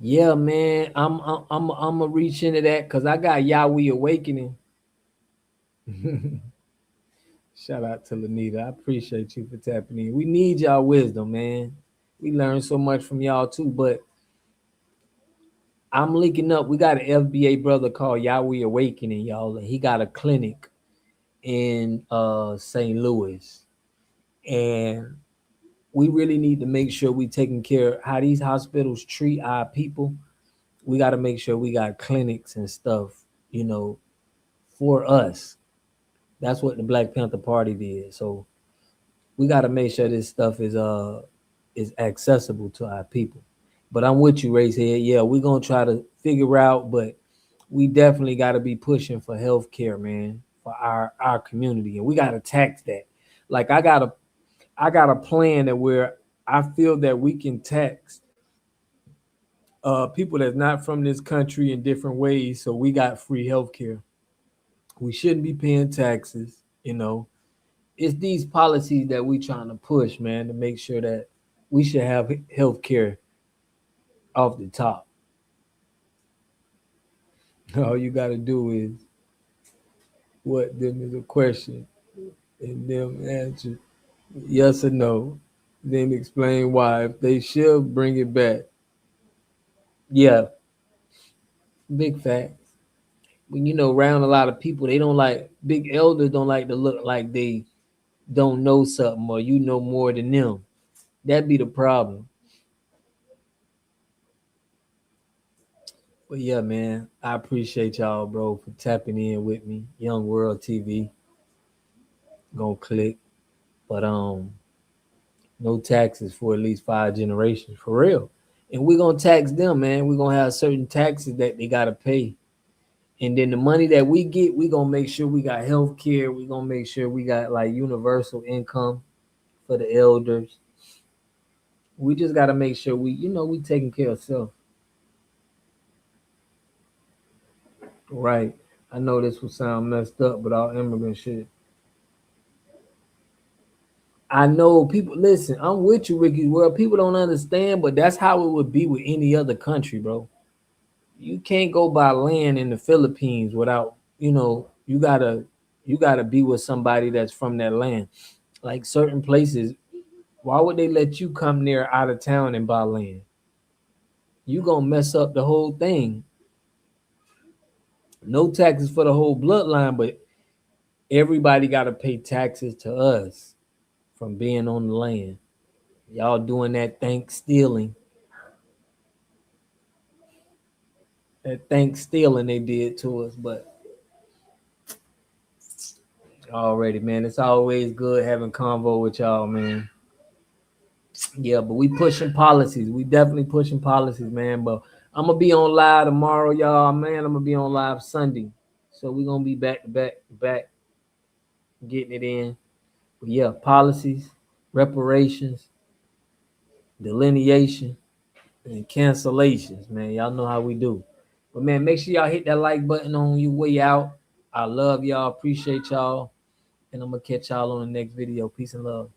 Yeah, man. I'm gonna reach into that because I got Yahweh Awakening. Shout out to Lanita. I appreciate you for tapping in. We need y'all wisdom, man. We learn so much from y'all too, but I'm linking up. We got an FBA brother called Yahweh Awakening, y'all. And he got a clinic in St. Louis. And we really need to make sure we taking care of how these hospitals treat our people. We got to make sure we got clinics and stuff, you know, for us. That's what the Black Panther Party did. So we got to make sure this stuff is accessible to our people. But I'm with you, Racehead. Yeah, we're gonna try to figure out, but we definitely got to be pushing for health care, man, for our community, and we got to tax that. Like I got a plan that where I feel that we can tax people that's not from this country in different ways, so we got free health care. We shouldn't be paying taxes, you know. It's these policies that we trying to push, man, to make sure that we should have health care off the top. All you got to do is what them is a question and them answer yes or no, then explain why. If they should bring it back, yeah, big facts. When you know, around a lot of people, they don't like big elders don't like to look like they don't know something or you know more than them. That'd be the problem. But yeah, man, I appreciate y'all, bro, for tapping in with me. Young World TV, gonna click, but no taxes for at least 5 generations, for real. And we're gonna tax them, man. We're gonna have certain taxes that they gotta pay. And then the money that we get, we're gonna make sure we got health care. We're gonna make sure we got like universal income for the elders. We just gotta make sure we taking care of self. Right. I know this will sound messed up, but all immigrant shit. I know people listen, I'm with you, Ricky. Well, people don't understand, but that's how it would be with any other country, bro. You can't go buy land in the Philippines without, you gotta be with somebody that's from that land. Like certain places, why would they let you come there out of town and buy land? You gonna mess up the whole thing. No taxes for the whole bloodline, but everybody gotta pay taxes to us from being on the land. Y'all doing that thank stealing. That thank stealing they did to us, but already, man, it's always good having convo with y'all, man. Yeah, but we pushing policies. We definitely pushing policies, man. But I'm gonna be on live tomorrow, y'all. Man, I'm gonna be on live Sunday. So we're gonna be back to back, getting it in. But yeah, policies, reparations, delineation, and cancellations, man. Y'all know how we do. But man, make sure y'all hit that like button on your way out. I love y'all, appreciate y'all, and I'm gonna catch y'all on the next video. Peace and love.